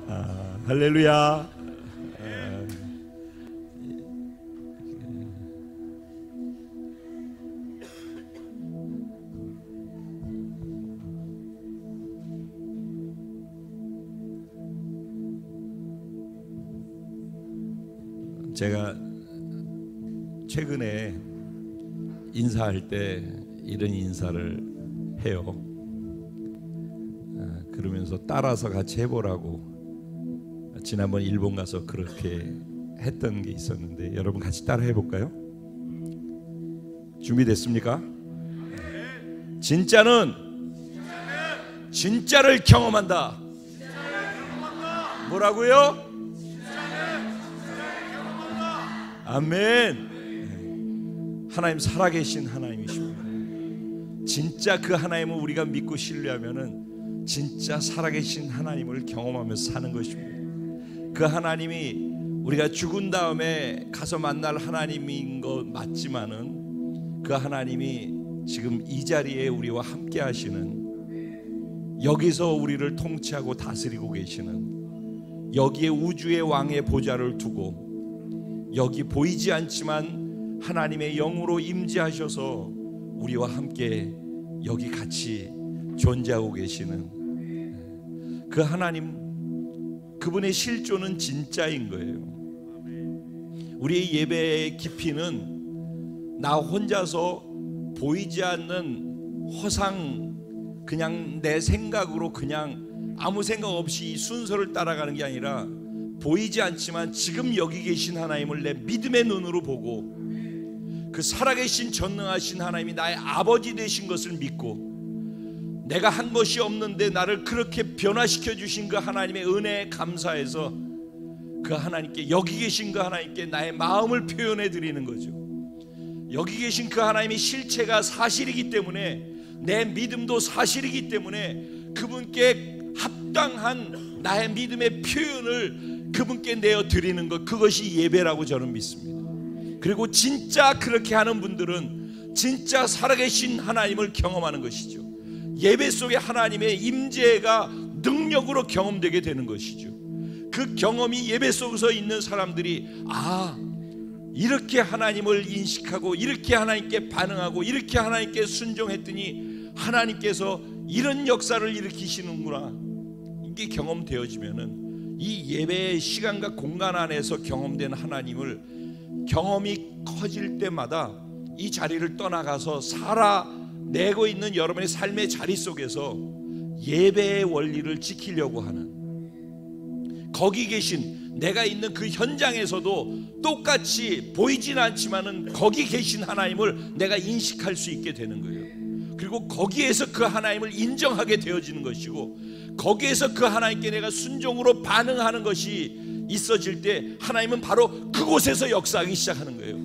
할렐루야. 제가 최근에 인사할 때 이런 인사를 해요. 그러면서 따라서 같이 해보라고 지난번 일본 가서 그렇게 했던 게 있었는데 여러분 같이 따라 해볼까요? 준비됐습니까? 진짜는 진짜를 경험한다. 뭐라고요? 아멘. 하나님 살아계신 하나님이십니다. 진짜 그 하나님을 우리가 믿고 신뢰하면은 진짜 살아계신 하나님을 경험하면서 사는 것입니다. 그 하나님이 우리가 죽은 다음에 가서 만날 하나님인 거 맞지만은 그 하나님이 지금 이 자리에 우리와 함께 하시는, 여기서 우리를 통치하고 다스리고 계시는, 여기에 우주의 왕의 보좌를 두고 여기 보이지 않지만 하나님의 영으로 임재하셔서 우리와 함께 여기 같이 존재하고 계시는 그 하나님, 그분의 실존은 진짜인 거예요. 우리의 예배의 깊이는 나 혼자서 보이지 않는 허상, 그냥 내 생각으로 그냥 아무 생각 없이 이 순서를 따라가는 게 아니라 보이지 않지만 지금 여기 계신 하나님을 내 믿음의 눈으로 보고 그 살아계신 전능하신 하나님이 나의 아버지 되신 것을 믿고 내가 한 것이 없는데 나를 그렇게 변화시켜 주신 그 하나님의 은혜에 감사해서 그 하나님께, 여기 계신 그 하나님께 나의 마음을 표현해 드리는 거죠. 여기 계신 그 하나님의 실체가 사실이기 때문에, 내 믿음도 사실이기 때문에 그분께 합당한 나의 믿음의 표현을 그분께 내어 드리는 것, 그것이 예배라고 저는 믿습니다. 그리고 진짜 그렇게 하는 분들은 진짜 살아계신 하나님을 경험하는 것이죠. 예배 속에 하나님의 임재가 능력으로 경험되게 되는 것이죠. 그 경험이 예배 속에서 있는 사람들이 이렇게 하나님을 인식하고 이렇게 하나님께 반응하고 이렇게 하나님께 순종했더니 하나님께서 이런 역사를 일으키시는구나, 이게 경험되어지면은 이 예배의 시간과 공간 안에서 경험된 하나님을 경험이 커질 때마다 이 자리를 떠나가서 살아내고 있는 여러분의 삶의 자리 속에서 예배의 원리를 지키려고 하는, 거기 계신 내가 있는 그 현장에서도 똑같이 보이진 않지만은 거기 계신 하나님을 내가 인식할 수 있게 되는 거예요. 그리고 거기에서 그 하나님을 인정하게 되어지는 것이고, 거기에서 그 하나님께 내가 순종으로 반응하는 것이 있어질 때 하나님은 바로 그곳에서 역사하기 시작하는 거예요.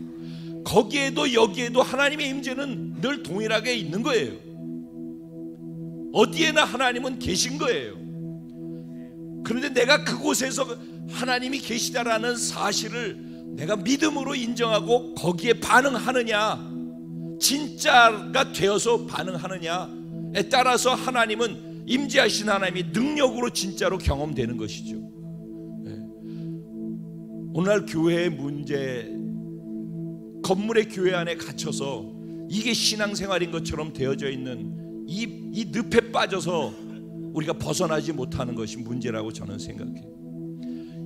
거기에도 여기에도 하나님의 임재는 늘 동일하게 있는 거예요. 어디에나 하나님은 계신 거예요. 그런데 내가 그곳에서 하나님이 계시다라는 사실을 내가 믿음으로 인정하고 거기에 반응하느냐, 진짜가 되어서 반응하느냐에 따라서 하나님은, 임재하신 하나님이 능력으로 진짜로 경험되는 것이죠. 오늘날 교회의 문제, 건물의 교회 안에 갇혀서 이게 신앙생활인 것처럼 되어져 있는 이 늪에 빠져서 우리가 벗어나지 못하는 것이 문제라고 저는 생각해요.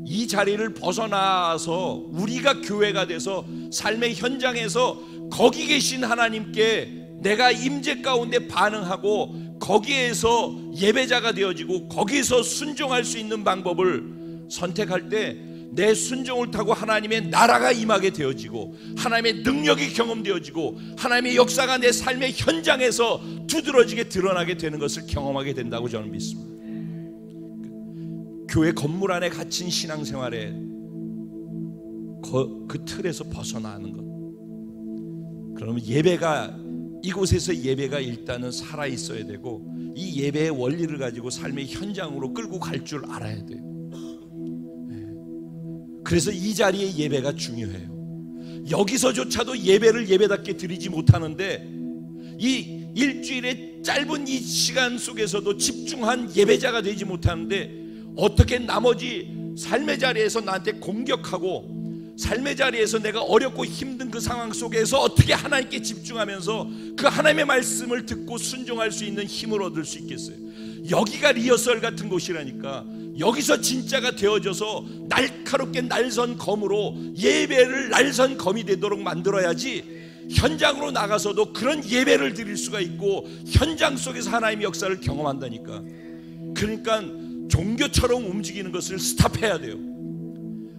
이 자리를 벗어나서 우리가 교회가 돼서 삶의 현장에서 거기 계신 하나님께 내가 임재 가운데 반응하고 거기에서 예배자가 되어지고 거기에서 순종할 수 있는 방법을 선택할 때 내 순종을 타고 하나님의 나라가 임하게 되어지고 하나님의 능력이 경험되어지고 하나님의 역사가 내 삶의 현장에서 두드러지게 드러나게 되는 것을 경험하게 된다고 저는 믿습니다. 교회 건물 안에 갇힌 신앙생활에 그 틀에서 벗어나는 것, 그러면 예배가, 이곳에서 예배가 일단은 살아있어야 되고 이 예배의 원리를 가지고 삶의 현장으로 끌고 갈 줄 알아야 돼요. 그래서 이 자리에 예배가 중요해요. 여기서조차도 예배를 예배답게 드리지 못하는데 이 일주일의 짧은 이 시간 속에서도 집중한 예배자가 되지 못하는데 어떻게 나머지 삶의 자리에서 나한테 공격하고 삶의 자리에서 내가 어렵고 힘든 그 상황 속에서 어떻게 하나님께 집중하면서 그 하나님의 말씀을 듣고 순종할 수 있는 힘을 얻을 수 있겠어요? 여기가 리허설 같은 곳이라니까. 여기서 진짜가 되어져서 날카롭게 날선 검으로 예배를 날선 검이 되도록 만들어야지 현장으로 나가서도 그런 예배를 드릴 수가 있고 현장 속에서 하나님의 역사를 경험한다니까. 그러니까 종교처럼 움직이는 것을 스탑해야 돼요.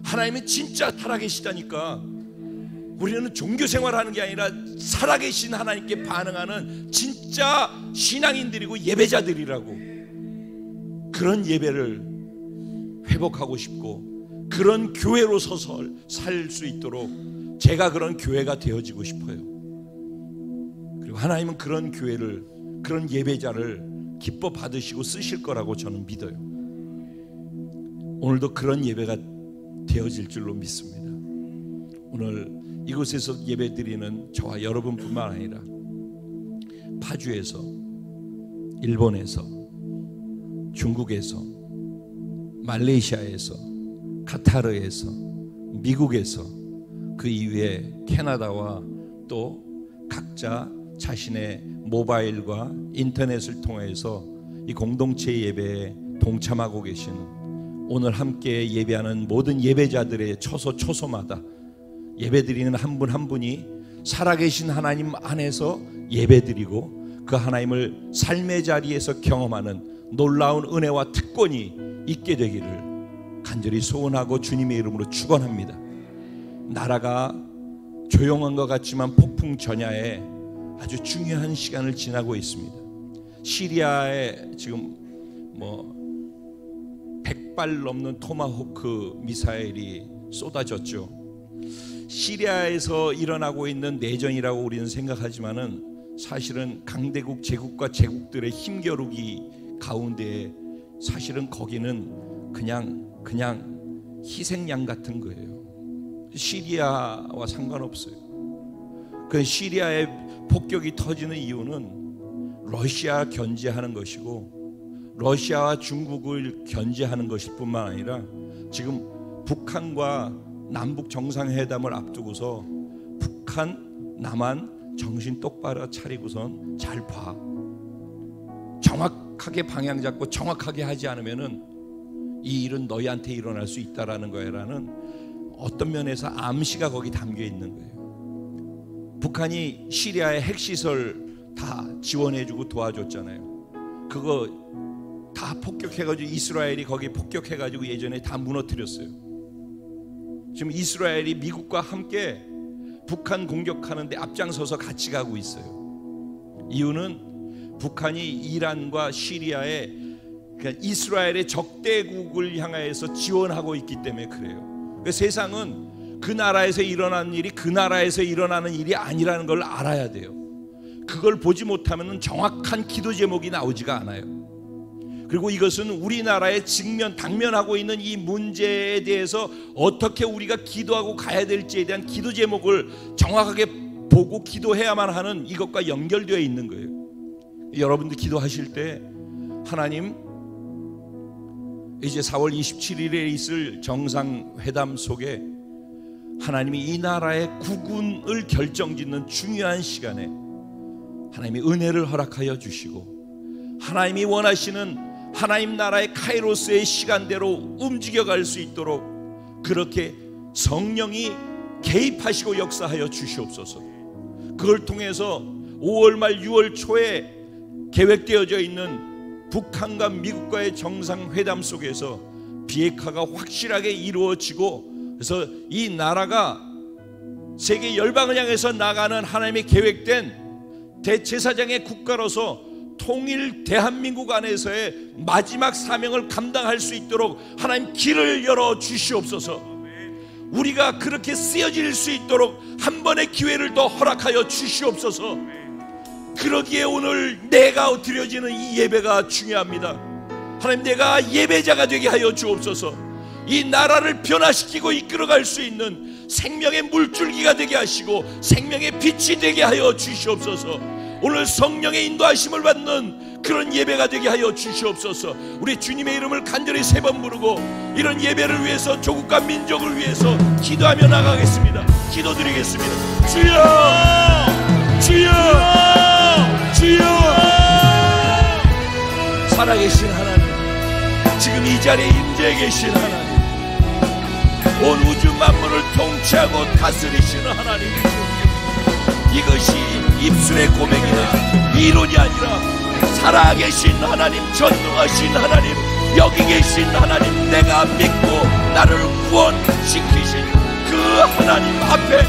하나님은 진짜 살아계시다니까. 우리는 종교 생활하는 게 아니라 살아계신 하나님께 반응하는 진짜 신앙인들이고 예배자들이라고. 그런 예배를 회복하고 싶고 그런 교회로 서서 살 수 있도록 제가 그런 교회가 되어지고 싶어요. 그리고 하나님은 그런 교회를, 그런 예배자를 기뻐 받으시고 쓰실 거라고 저는 믿어요. 오늘도 그런 예배가 되어질 줄로 믿습니다. 오늘 이곳에서 예배드리는 저와 여러분뿐만 아니라 파주에서, 일본에서, 중국에서, 말레이시아에서, 카타르에서, 미국에서, 그 이외에 캐나다와 또 각자 자신의 모바일과 인터넷을 통해서 이 공동체 예배에 동참하고 계시는, 오늘 함께 예배하는 모든 예배자들의 초소마다 예배드리는 한 분 한 분이 살아계신 하나님 안에서 예배드리고 그 하나님을 삶의 자리에서 경험하는 놀라운 은혜와 특권이 있게 되기를 간절히 소원하고 주님의 이름으로 축원합니다. 나라가 조용한 것 같지만 폭풍 전야에 아주 중요한 시간을 지나고 있습니다. 시리아에 지금 100발 넘는 토마호크 미사일이 쏟아졌죠. 시리아에서 일어나고 있는 내전이라고 우리는 생각하지만은 사실은 강대국 제국과 제국들의 힘겨루기 가운데 사실은 거기는 그냥 희생양 같은 거예요. 시리아와 상관없어요. 그 시리아의 폭격이 터지는 이유는 러시아 견제하는 것이고 러시아와 중국을 견제하는 것일 뿐만 아니라 지금 북한과 남북 정상회담을 앞두고서 북한, 남한 정신 똑바로 차리고선 잘 봐. 정확하게 방향 잡고 정확하게 하지 않으면은 이 일은 너희한테 일어날 수 있다라는 거야라는 어떤 면에서 암시가 거기 담겨 있는 거예요. 북한이 시리아의 핵시설 다 지원해주고 도와줬잖아요. 그거 다 폭격해가지고 이스라엘이 거기 폭격해가지고 예전에 다 무너뜨렸어요. 지금 이스라엘이 미국과 함께 북한 공격하는데 앞장서서 같이 가고 있어요. 이유는 북한이 이란과 시리아에 그러니까 이스라엘의 적대국을 향하여서 지원하고 있기 때문에 그래요. 그러니까 세상은 그 나라에서 일어나는 일이 그 나라에서 일어나는 일이 아니라는 걸 알아야 돼요. 그걸 보지 못하면 정확한 기도 제목이 나오지가 않아요. 그리고 이것은 우리나라에 당면하고 있는 이 문제에 대해서 어떻게 우리가 기도하고 가야 될지에 대한 기도 제목을 정확하게 보고 기도해야만 하는 이것과 연결되어 있는 거예요. 여러분들 기도하실 때 하나님, 이제 4월 27일에 있을 정상회담 속에 하나님이 이 나라의 국운을 결정짓는 중요한 시간에 하나님이 은혜를 허락하여 주시고 하나님이 원하시는 하나님 나라의 카이로스의 시간대로 움직여갈 수 있도록 그렇게 성령이 개입하시고 역사하여 주시옵소서. 그걸 통해서 5월 말 6월 초에 계획되어져 있는 북한과 미국과의 정상회담 속에서 비핵화가 확실하게 이루어지고 그래서 이 나라가 세계 열방을 향해서 나가는 하나님의 계획된 대제사장의 국가로서 통일 대한민국 안에서의 마지막 사명을 감당할 수 있도록 하나님 길을 열어 주시옵소서. 우리가 그렇게 쓰여질 수 있도록 한 번의 기회를 더 허락하여 주시옵소서. 그러기에 오늘 내가 드려지는 이 예배가 중요합니다. 하나님, 내가 예배자가 되게 하여 주옵소서. 이 나라를 변화시키고 이끌어갈 수 있는 생명의 물줄기가 되게 하시고 생명의 빛이 되게 하여 주시옵소서. 오늘 성령의 인도하심을 받는 그런 예배가 되게 하여 주시옵소서. 우리 주님의 이름을 간절히 3번 부르고 이런 예배를 위해서, 조국과 민족을 위해서 기도하며 나가겠습니다. 기도드리겠습니다. 주여, 주여, 주여. 살아계신 하나님, 지금 이 자리에 임재해 계신 하나님, 온 우주 만물을 통치하고 다스리시는 하나님, 이것이 입술의 고백이나 이론이 아니라 살아계신 하나님, 전능하신 하나님, 여기 계신 하나님, 내가 믿고 나를 구원시키신 그 하나님 앞에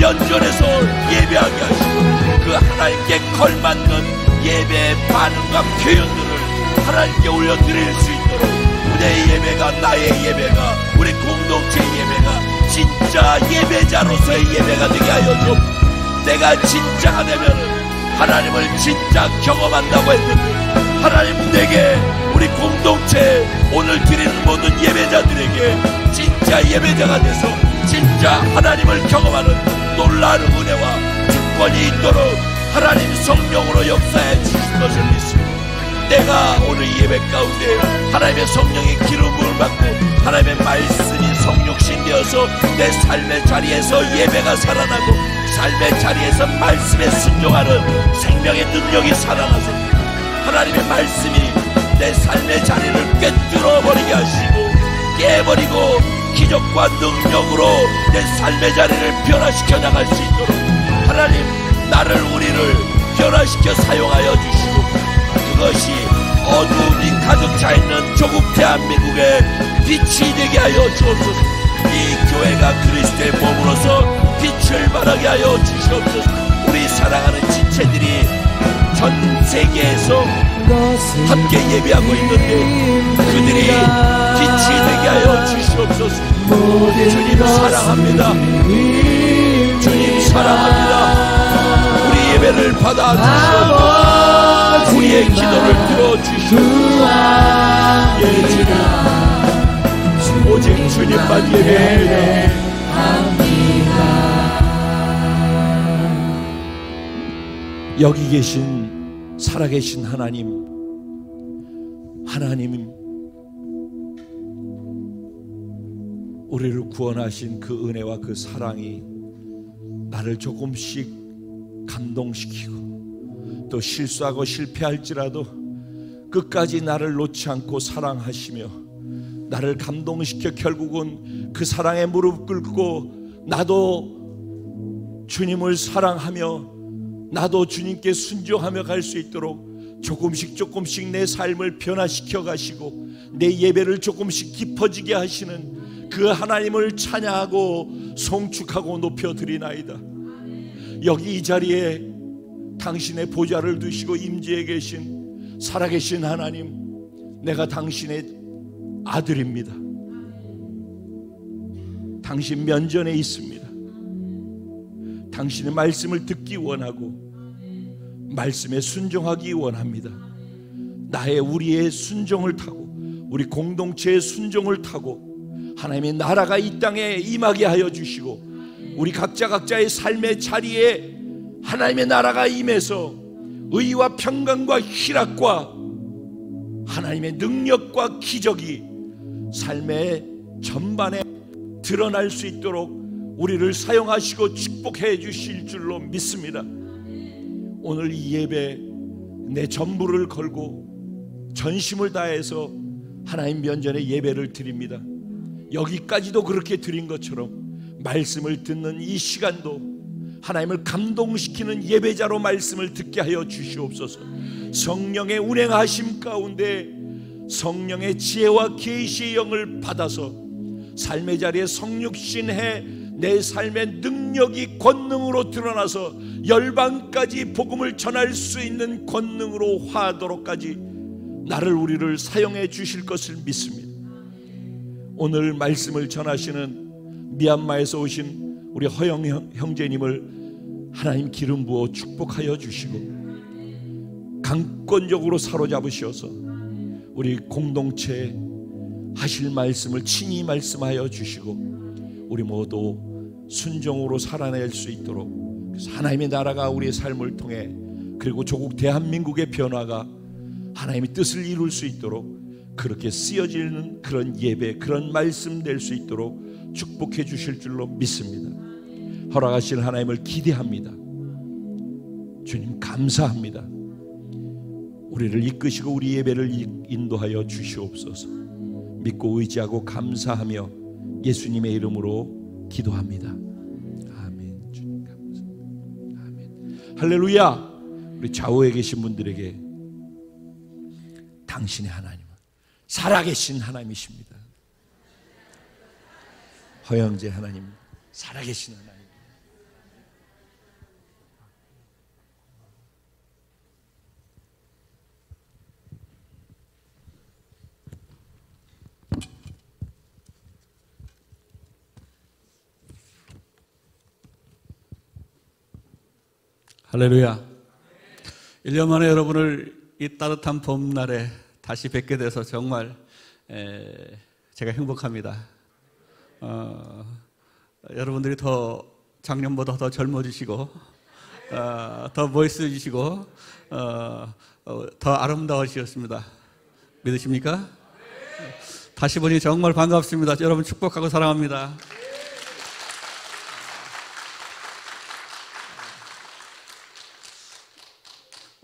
면전에서 예배하게 하시고 그 하나님께 걸맞는 예배의 반응과 표현들을 하나님께 올려드릴 수 있도록 우리의 예배가, 나의 예배가, 우리 공동체의 예배가 진짜 예배자로서의 예배가 되게 하여 좀, 내가 진짜가 되면은 하나님을 진짜 경험한다고 했는데 하나님, 내게 우리 공동체 오늘 드리는 모든 예배자들에게 진짜 예배자가 돼서 진짜 하나님을 경험하는 놀라운 은혜와 특권이 있도록 하나님 성령으로 역사해 주실 것을 믿습니다. 내가 오늘 예배 가운데 하나님의 성령의 기름 부음을 받고 하나님의 말씀이 성육신 되어서 내 삶의 자리에서 예배가 살아나고 삶의 자리에서 말씀에 순종하는 생명의 능력이 살아나서 하나님의 말씀이 내 삶의 자리를 꿰뚫어버리게 하시고 깨버리고 기적과 능력으로 내 삶의 자리를 변화시켜 나갈 수 있도록 하나님, 나를, 우리를 변화시켜 사용하여 주시고 그것이 어두움이 가득 차있는 조국 대한민국의 빛이 되게 하여 주옵소서. 이 교회가 그리스도의 몸으로서 빛을 발하게 하여 주시옵소서. 우리 사랑하는 지체들이 전 세계에서 함께 예배하고 있는데 그들이 빛이 되게 하여 주시옵소서. 주님 사랑합니다. 주님 사랑합니다. 우리 예배를 받아주시옵소서. 우리의 기도를 들어주시옵소서. 예, 주님, 오직 주님만 예배합니다. 여기 계신 살아계신 하나님, 하나님 우리를 구원하신 그 은혜와 그 사랑이 나를 조금씩 감동시키고 또 실수하고 실패할지라도 끝까지 나를 놓지 않고 사랑하시며 나를 감동시켜 결국은 그 사랑에 무릎 꿇고 나도 주님을 사랑하며 나도 주님께 순종하며 갈 수 있도록 조금씩 조금씩 내 삶을 변화시켜 가시고 내 예배를 조금씩 깊어지게 하시는 그 하나님을 찬양하고 송축하고 높여드리나이다. 여기 이 자리에 당신의 보좌를 두시고 임재해 계신 살아계신 하나님, 내가 당신의 아들입니다. 당신 면전에 있습니다. 당신의 말씀을 듣기 원하고 말씀에 순종하기 원합니다. 우리의 순종을 타고 우리 공동체의 순종을 타고 하나님의 나라가 이 땅에 임하게 하여 주시고 우리 각자의 삶의 자리에 하나님의 나라가 임해서 의와 평강과 희락과 하나님의 능력과 기적이 삶의 전반에 드러날 수 있도록 우리를 사용하시고 축복해 주실 줄로 믿습니다. 오늘 이 예배 내 전부를 걸고 전심을 다해서 하나님 면전에 예배를 드립니다. 여기까지도 그렇게 드린 것처럼 말씀을 듣는 이 시간도 하나님을 감동시키는 예배자로 말씀을 듣게 하여 주시옵소서. 성령의 운행하심 가운데 성령의 지혜와 계시의 영을 받아서 삶의 자리에 성육신해 내 삶의 능력이 권능으로 드러나서 열방까지 복음을 전할 수 있는 권능으로 화하도록까지 나를, 우리를 사용해 주실 것을 믿습니다. 오늘 말씀을 전하시는 미얀마에서 오신 우리 허영 형제님을 하나님 기름 부어 축복하여 주시고 강권적으로 사로잡으셔서 우리 공동체에 하실 말씀을 친히 말씀하여 주시고 우리 모두 순종으로 살아낼 수 있도록 하나님의 나라가 우리의 삶을 통해 그리고 조국 대한민국의 변화가 하나님의 뜻을 이룰 수 있도록 그렇게 쓰여지는 그런 예배, 그런 말씀 될 수 있도록 축복해 주실 줄로 믿습니다. 허락하실 하나님을 기대합니다. 주님 감사합니다. 우리를 이끄시고 우리 예배를 인도하여 주시옵소서. 믿고 의지하고 감사하며 예수님의 이름으로 기도합니다. 아멘. 주님 감사합니다. 아멘. 할렐루야. 우리 좌우에 계신 분들에게 당신의 하나님은 살아계신 하나님이십니다. 허영재 하나님, 살아계신 하나님. 할렐루야. 1년 만에 여러분을 이 따뜻한 봄날에 다시 뵙게 돼서 정말 제가 행복합니다. 여러분들이 더 작년보다 더 젊어지시고 더 멋있어지시고 더 아름다워지셨습니다. 믿으십니까? 다시 보니 정말 반갑습니다. 여러분 축복하고 사랑합니다.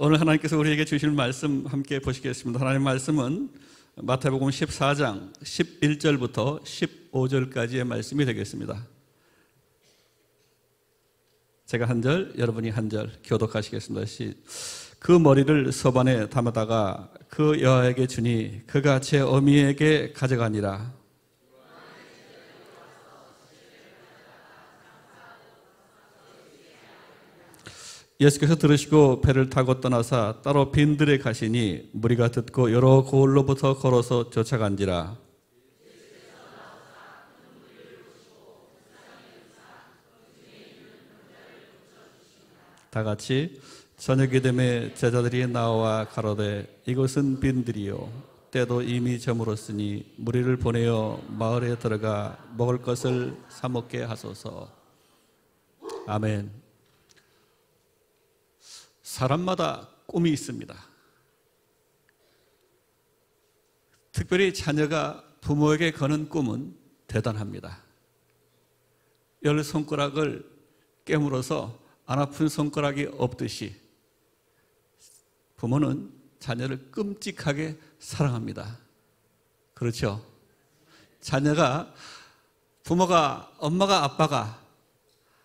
오늘 하나님께서 우리에게 주실 말씀 함께 보시겠습니다. 하나님 말씀은 마태복음 14장 11절부터 15절까지의 말씀이 되겠습니다. 제가 한 절, 여러분이 한 절 교독하시겠습니다. 그 머리를 서반에 담아다가 그 여아에게 주니 그가 제 어미에게 가져가니라. 예수께서 들으시고 배를 타고 떠나사 따로 빈들에 가시니 무리가 듣고 여러 고을로부터 걸어서 쫓아간지라. 다 같이 저녁이 되매 제자들이 나와 가로되 이곳은 빈들이요 때도 이미 저물었으니 무리를 보내어 마을에 들어가 먹을 것을 사 먹게 하소서. 아멘. 사람마다 꿈이 있습니다. 특별히 자녀가 부모에게 거는 꿈은 대단합니다. 열 손가락을 깨물어서 안 아픈 손가락이 없듯이 부모는 자녀를 끔찍하게 사랑합니다. 그렇죠? 자녀가 부모가, 엄마가, 아빠가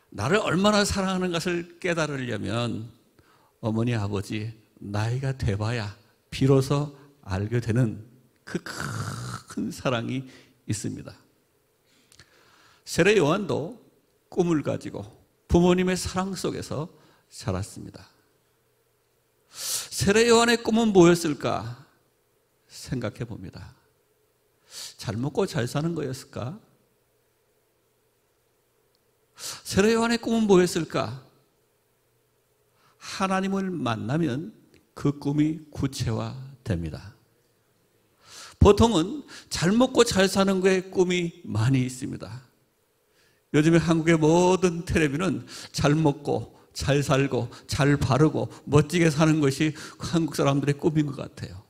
나를 얼마나 사랑하는 것을 깨달으려면 어머니, 아버지 나이가 돼봐야 비로소 알게 되는 그 큰 사랑이 있습니다. 세례 요한도 꿈을 가지고 부모님의 사랑 속에서 자랐습니다. 세례 요한의 꿈은 뭐였을까 생각해 봅니다. 잘 먹고 잘 사는 거였을까? 세례 요한의 꿈은 뭐였을까? 하나님을 만나면 그 꿈이 구체화됩니다. 보통은 잘 먹고 잘 사는 거에 꿈이 많이 있습니다. 요즘에 한국의 모든 텔레비는 잘 먹고 잘 살고 잘 바르고 멋지게 사는 것이 한국 사람들의 꿈인 것 같아요.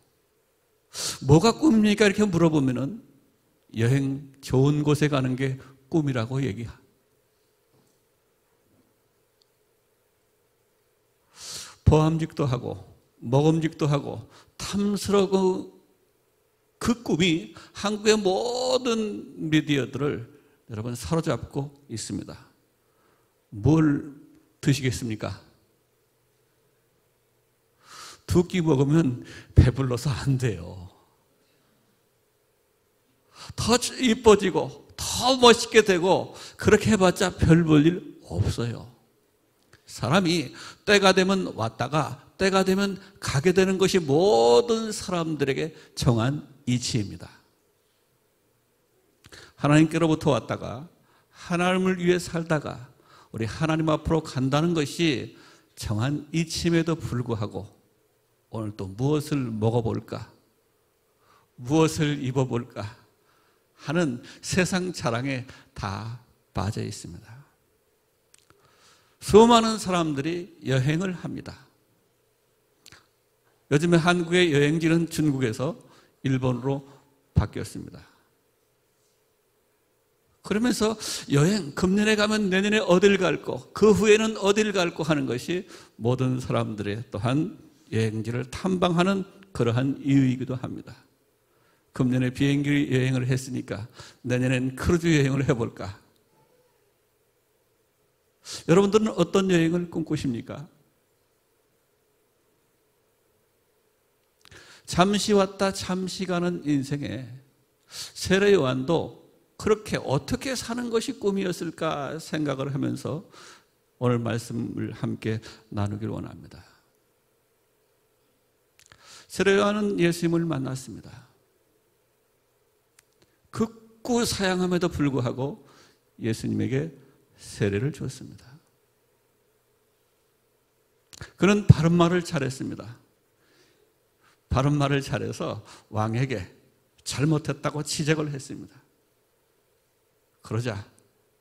뭐가 꿈입니까? 이렇게 물어보면은 여행 좋은 곳에 가는 게 꿈이라고 얘기합니다. 보암직도 하고 먹음직도 하고 탐스러운 그 꿈이 한국의 모든 미디어들을 여러분 사로잡고 있습니다. 뭘 드시겠습니까? 두 끼 먹으면 배불러서 안 돼요. 더 이뻐지고 더 멋있게 되고 그렇게 해봤자 별 볼 일 없어요. 사람이 때가 되면 왔다가 때가 되면 가게 되는 것이 모든 사람들에게 정한 이치입니다. 하나님께로부터 왔다가 하나님을 위해 살다가 우리 하나님 앞으로 간다는 것이 정한 이치임에도 불구하고 오늘 또 무엇을 먹어볼까? 무엇을 입어볼까? 하는 세상 자랑에 다 빠져 있습니다. 수많은 사람들이 여행을 합니다. 요즘에 한국의 여행지는 중국에서 일본으로 바뀌었습니다. 그러면서 여행, 금년에 가면 내년에 어딜 갈고 그 후에는 어딜 갈고 하는 것이 모든 사람들의 또한 여행지를 탐방하는 그러한 이유이기도 합니다. 금년에 비행기 여행을 했으니까 내년엔 크루즈 여행을 해볼까? 여러분들은 어떤 여행을 꿈꾸십니까? 잠시 왔다 잠시 가는 인생에 세례 요한도 그렇게 어떻게 사는 것이 꿈이었을까 생각을 하면서 오늘 말씀을 함께 나누기를 원합니다. 세례 요한은 예수님을 만났습니다. 극구 사양함에도 불구하고 예수님에게 세례를 줬습니다. 그는 바른 말을 잘했습니다. 바른 말을 잘해서 왕에게 잘못했다고 지적을 했습니다. 그러자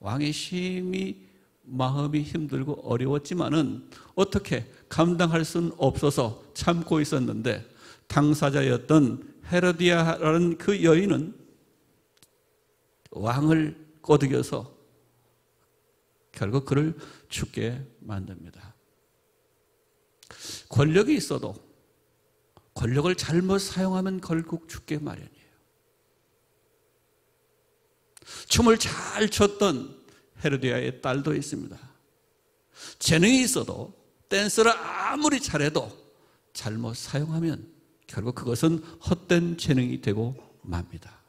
왕이 심히 마음이 힘들고 어려웠지만은 어떻게 감당할 수는 없어서 참고 있었는데 당사자였던 헤로디아라는 그 여인은 왕을 꼬드겨서 결국 그를 죽게 만듭니다. 권력이 있어도 권력을 잘못 사용하면 결국 죽게 마련이에요. 춤을 잘 췄던 헤로디아의 딸도 있습니다. 재능이 있어도 댄스를 아무리 잘해도 잘못 사용하면 결국 그것은 헛된 재능이 되고 맙니다.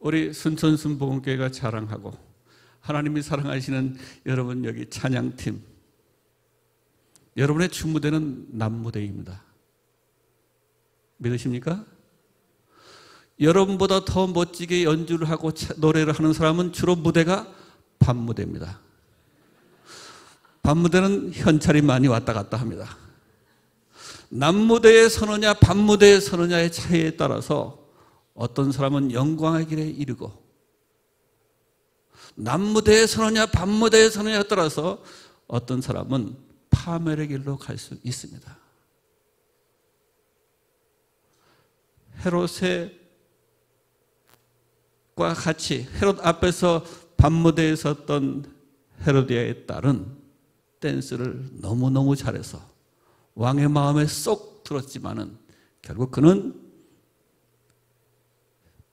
우리 순천순복음교회가 자랑하고 하나님이 사랑하시는 여러분 여기 찬양팀, 여러분의 춤무대는 남무대입니다. 믿으십니까? 여러분보다 더 멋지게 연주를 하고 노래를 하는 사람은 주로 무대가 밤무대입니다. 밤무대는 현찰이 많이 왔다 갔다 합니다. 남무대에 서느냐 밤무대에 서느냐의 차이에 따라서 어떤 사람은 영광의 길에 이르고 남무대에 서느냐 밤무대에 서느냐에 따라서 어떤 사람은 파멸의 길로 갈 수 있습니다. 헤롯과 같이 헤롯 앞에서 밤무대에 섰던 헤로디아의 딸은 댄스를 너무너무 잘해서 왕의 마음에 쏙 들었지만은 결국 그는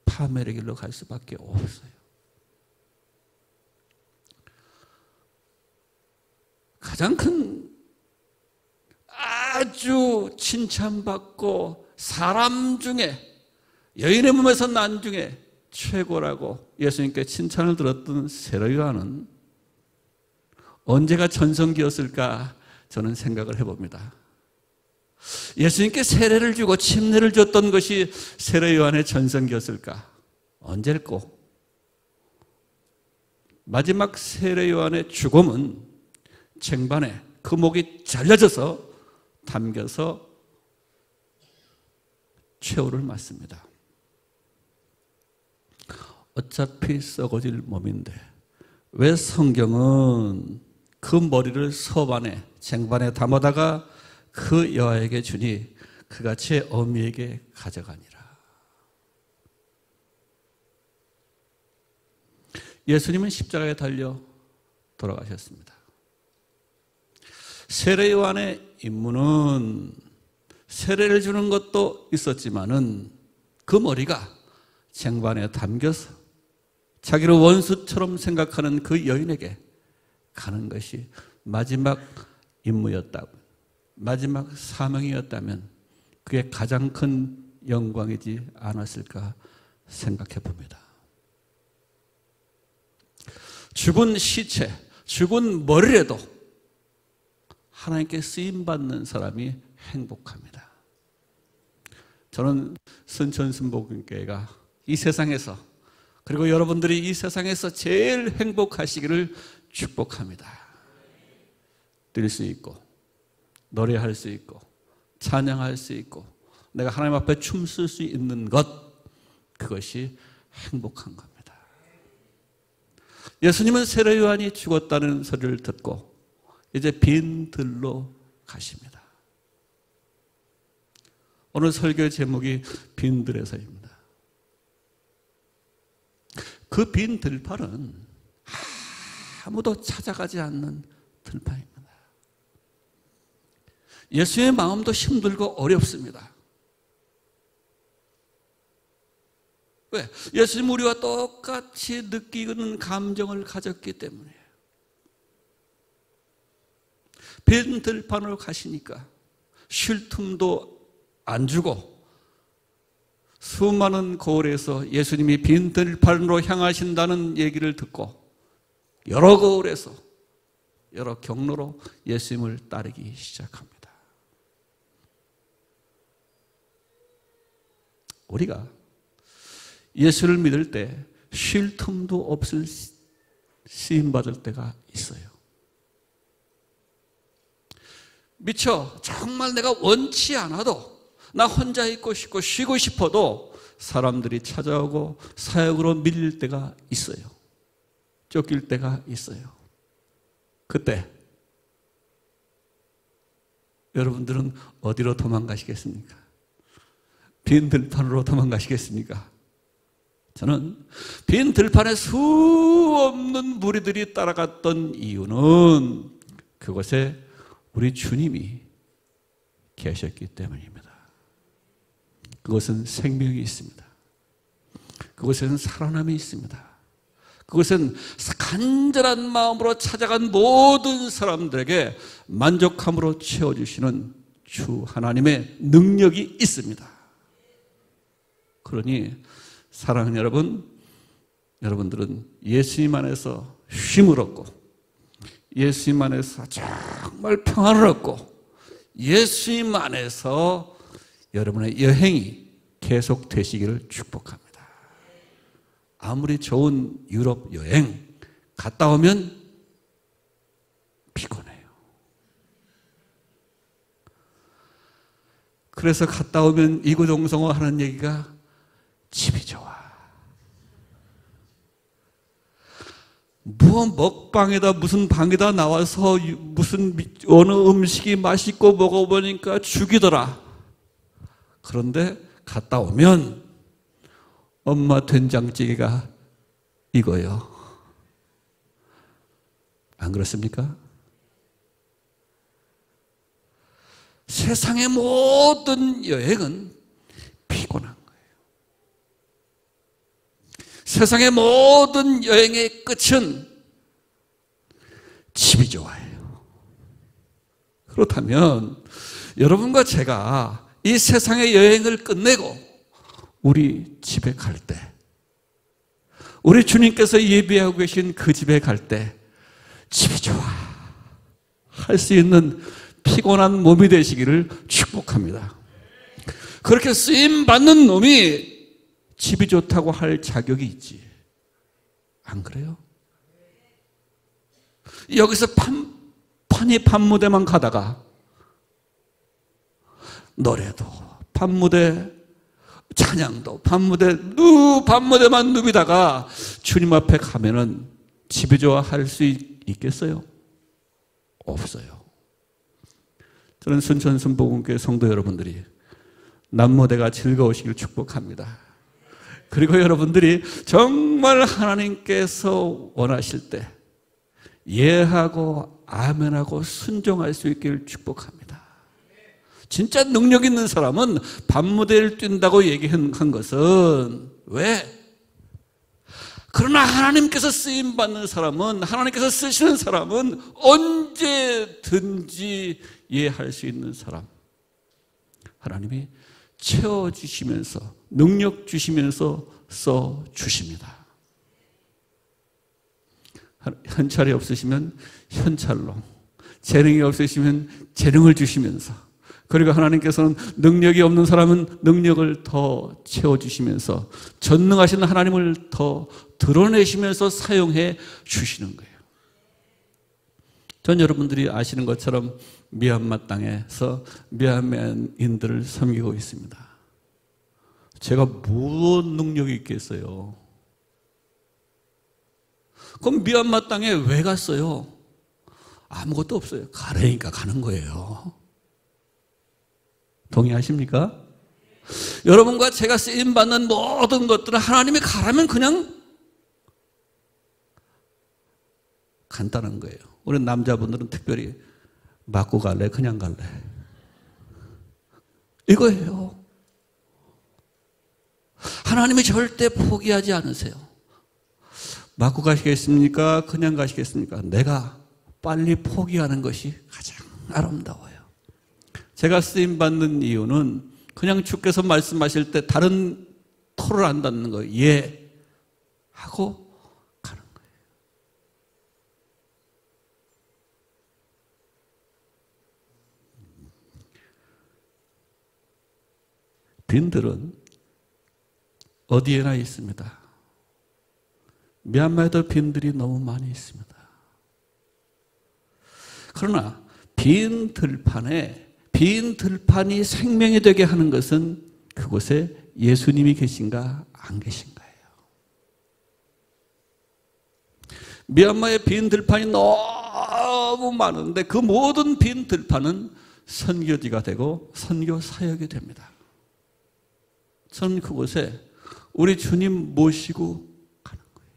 파멸의 길로 갈 수밖에 없어요. 가장 큰 아주 칭찬받고 사람 중에 여인의 몸에서 난 중에 최고라고 예수님께 칭찬을 들었던 세례 요한은 언제가 전성기였을까 저는 생각을 해봅니다. 예수님께 세례를 주고 침례를 줬던 것이 세례 요한의 전성기였을까? 언제일꼬? 마지막 세례 요한의 죽음은 쟁반에 그 목이 잘려져서 담겨서 최후를 맞습니다. 어차피 썩어질 몸인데 왜 성경은 그 머리를 소반에 쟁반에 담아다가 그 여아에게 주니 그가 제 어미에게 가져가니라. 예수님은 십자가에 달려 돌아가셨습니다. 세례 요한의 임무는 세례를 주는 것도 있었지만은 그 머리가 쟁반에 담겨서 자기를 원수처럼 생각하는 그 여인에게 가는 것이 마지막 임무였다고, 마지막 사명이었다면 그게 가장 큰 영광이지 않았을까 생각해 봅니다. 죽은 시체, 죽은 머리라도 하나님께 쓰임받는 사람이 행복합니다. 저는 순천순복음교회가 이 세상에서, 그리고 여러분들이 이 세상에서 제일 행복하시기를 축복합니다. 뛸 수 있고 노래할 수 있고 찬양할 수 있고 내가 하나님 앞에 춤출 수 있는 것, 그것이 행복한 겁니다. 예수님은 세례 요한이 죽었다는 소리를 듣고 이제 빈 들로 가십니다. 오늘 설교 제목이 빈 들에서입니다. 그 빈 들판은 아무도 찾아가지 않는 들판입니다. 예수의 마음도 힘들고 어렵습니다. 왜? 예수님 우리와 똑같이 느끼는 감정을 가졌기 때문에. 빈 들판으로 가시니까 쉴 틈도 안 주고 수많은 거울에서 예수님이 빈 들판으로 향하신다는 얘기를 듣고 여러 거울에서 여러 경로로 예수님을 따르기 시작합니다. 우리가 예수를 믿을 때 쉴 틈도 없을 쓰임받을 때가 있어요. 미처 정말 내가 원치 않아도 나 혼자 있고 싶고 쉬고 싶어도 사람들이 찾아오고 사역으로 밀릴 때가 있어요. 쫓길 때가 있어요. 그때 여러분들은 어디로 도망가시겠습니까? 빈 들판으로 도망가시겠습니까? 저는 빈 들판에 수없는 무리들이 따라갔던 이유는 그곳에 우리 주님이 계셨기 때문입니다. 그곳은 생명이 있습니다. 그곳에는 살아남이 있습니다. 그곳은 간절한 마음으로 찾아간 모든 사람들에게 만족함으로 채워주시는 주 하나님의 능력이 있습니다. 그러니 사랑하는 여러분, 여러분들은 예수님 안에서 쉼을 얻고 예수님 안에서 정말 평안을 얻고 예수님 안에서 여러분의 여행이 계속 되시기를 축복합니다. 아무리 좋은 유럽 여행 갔다 오면 피곤해요. 그래서 갔다 오면 이구동성어 하는 얘기가 집이 좋아. 뭐 먹방에다 무슨 방에다 나와서 무슨 어느 음식이 맛있고 먹어보니까 죽이더라. 그런데 갔다 오면 엄마 된장찌개가 이거요. 안 그렇습니까? 세상의 모든 여행은 피곤한 거예요. 세상의 모든 여행의 끝은 집이 좋아요. 그렇다면 여러분과 제가 이 세상의 여행을 끝내고 우리 집에 갈 때, 우리 주님께서 예비하고 계신 그 집에 갈 때 집이 좋아 할 수 있는 피곤한 몸이 되시기를 축복합니다. 그렇게 쓰임받는 놈이 집이 좋다고 할 자격이 있지. 안 그래요? 여기서 판무대만 가다가 노래도 판무대, 찬양도 판무대만 누비다가 주님 앞에 가면은 집이 좋아 할 수 있겠어요? 없어요. 저는 순천 순복음교회 성도 여러분들이 남무대가 즐거우시길 축복합니다. 그리고 여러분들이 정말 하나님께서 원하실 때 예하고 아멘하고 순종할 수 있기를 축복합니다. 진짜 능력 있는 사람은 밤무대를 뛴다고 얘기한 것은 왜? 그러나 하나님께서 쓰임받는 사람은, 하나님께서 쓰시는 사람은 언제든지 예할 수 있는 사람. 하나님이 채워주시면서 능력 주시면서 써주십니다. 현찰이 없으시면 현찰로, 재능이 없으시면 재능을 주시면서, 그리고 하나님께서는 능력이 없는 사람은 능력을 더 채워주시면서 전능하신 하나님을 더 드러내시면서 사용해 주시는 거예요. 전 여러분들이 아시는 것처럼 미얀마 땅에서 미얀마인들을 섬기고 있습니다. 제가 무슨 능력이 있겠어요? 그럼 미얀마 땅에 왜 갔어요? 아무것도 없어요. 가라니까 가는 거예요. 동의하십니까? 여러분과 제가 쓰임받는 모든 것들은 하나님이 가라면 그냥 간단한 거예요. 우리 남자분들은 특별히 맞고 갈래? 그냥 갈래? 이거예요. 하나님이 절대 포기하지 않으세요. 맞고 가시겠습니까? 그냥 가시겠습니까? 내가 빨리 포기하는 것이 가장 아름다워요. 제가 쓰임받는 이유는 그냥 주께서 말씀하실 때 다른 토를 안 닫는 거예요. 예 하고 가는 거예요. 빈들은 어디에나 있습니다. 미얀마에도 빈들이 너무 많이 있습니다. 그러나 빈 들판이 생명이 되게 하는 것은 그곳에 예수님이 계신가 안 계신가예요. 미얀마의 빈 들판이 너무 많은데 그 모든 빈 들판은 선교지가 되고 선교 사역이 됩니다. 저는 그곳에 우리 주님 모시고 가는 거예요.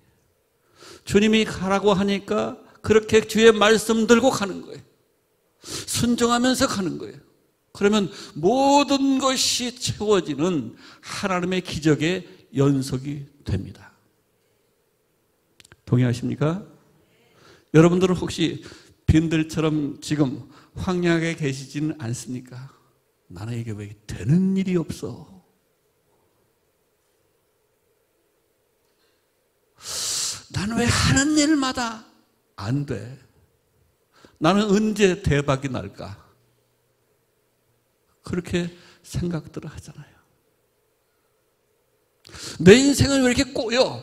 주님이 가라고 하니까 그렇게 주의 말씀 들고 가는 거예요. 순종하면서 가는 거예요. 그러면 모든 것이 채워지는 하나님의 기적의 연속이 됩니다. 동의하십니까? 여러분들은 혹시 빈들처럼 지금 황량하게 계시지는 않습니까? 나는 이게 왜 되는 일이 없어? 나는 왜 하는 일마다 안 돼? 나는 언제 대박이 날까? 그렇게 생각들을 하잖아요. 내 인생은 왜 이렇게 꼬여?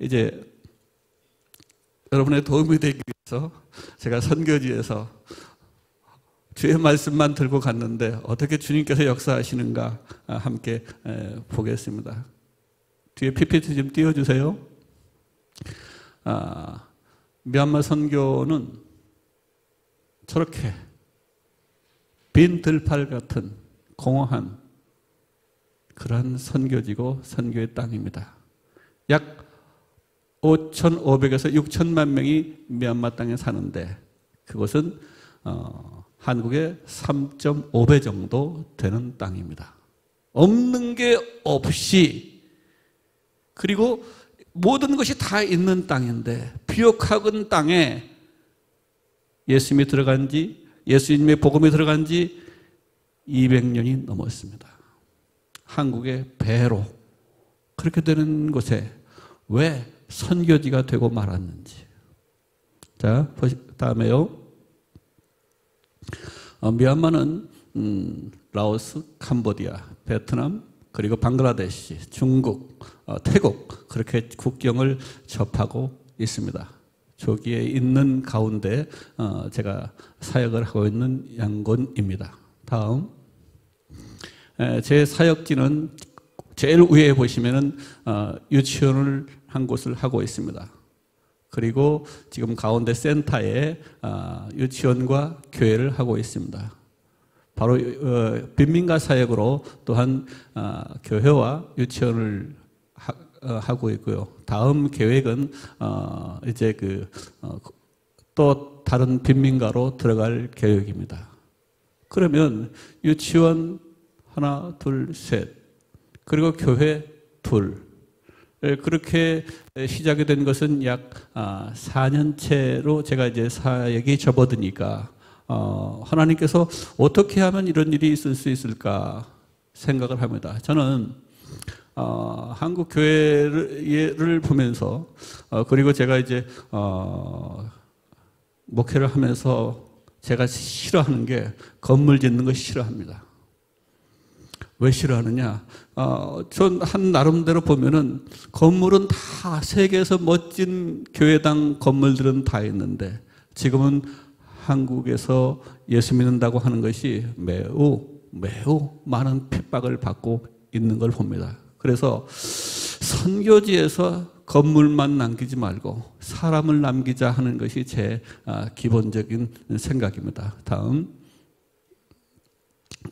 이제 여러분의 도움이 되기 위해서 제가 선교지에서 주의 말씀만 들고 갔는데 어떻게 주님께서 역사하시는가 함께 보겠습니다. 뒤에 PPT 좀 띄워주세요. 미얀마 선교는 저렇게 빈 들판 같은 공허한 그러한 선교지고 선교의 땅입니다. 약 5,500에서 6천만 명이 미얀마 땅에 사는데 그것은 한국의 3.5배 정도 되는 땅입니다. 없는 게 없이 그리고 모든 것이 다 있는 땅인데 비옥학은 땅에 예수님이 들어간 지 예수님의 복음이 들어간 지 200년이 넘었습니다. 한국의 배로 그렇게 되는 곳에 왜 선교지가 되고 말았는지. 자, 다음에요. 미얀마는 라오스, 캄보디아, 베트남, 그리고 방글라데시, 중국, 태국 그렇게 국경을 접하고 있습니다. 저기에 있는 가운데 제가 사역을 하고 있는 양곤입니다. 다음, 제 사역지는 제일 위에 보시면은 유치원을 한 곳을 하고 있습니다. 그리고 지금 가운데 센터에 유치원과 교회를 하고 있습니다. 바로 빈민가 사역으로 또한 교회와 유치원을 하고 있고요. 다음 계획은 이제 또 다른 빈민가로 들어갈 계획입니다. 그러면 유치원 하나, 둘, 셋, 그리고 교회 둘. 그렇게 시작이 된 것은 약 4년째로 제가 이제 사역이 접어드니까 하나님께서 어떻게 하면 이런 일이 있을 수 있을까 생각을 합니다. 저는 한국 교회를 보면서 그리고 제가 이제 목회를 하면서 제가 싫어하는 게 건물 짓는 거 싫어합니다. 왜 싫어하느냐? 전 한 나름대로 보면은 건물은 다 세계에서 멋진 교회당 건물들은 다 있는데 지금은 한국에서 예수 믿는다고 하는 것이 매우 많은 핍박을 받고 있는 걸 봅니다. 그래서 선교지에서 건물만 남기지 말고 사람을 남기자 하는 것이 제 기본적인 생각입니다. 다음.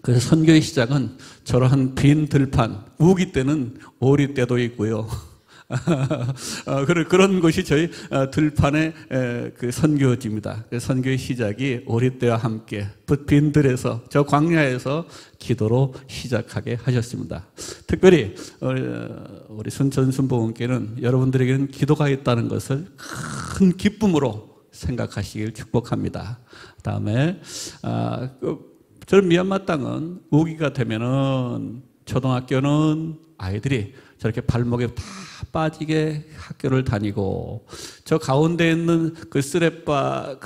그래서 선교의 시작은 저러한 빈 들판, 우기 때는 오리 때도 있고요. 그런 것이 저희 들판의 그 선교지입니다. 선교의 시작이 오리 때와 함께 빈 들에서, 저 광야에서 기도로 시작하게 하셨습니다. 특별히 우리 순천 순복음교회는 여러분들에게는 기도가 있다는 것을 큰 기쁨으로 생각하시길 축복합니다. 다음에 저는 미얀마 땅은 우기가 되면은 초등학교는 아이들이 저렇게 발목에 다 빠지게 학교를 다니고, 저 가운데 있는 그 슬리퍼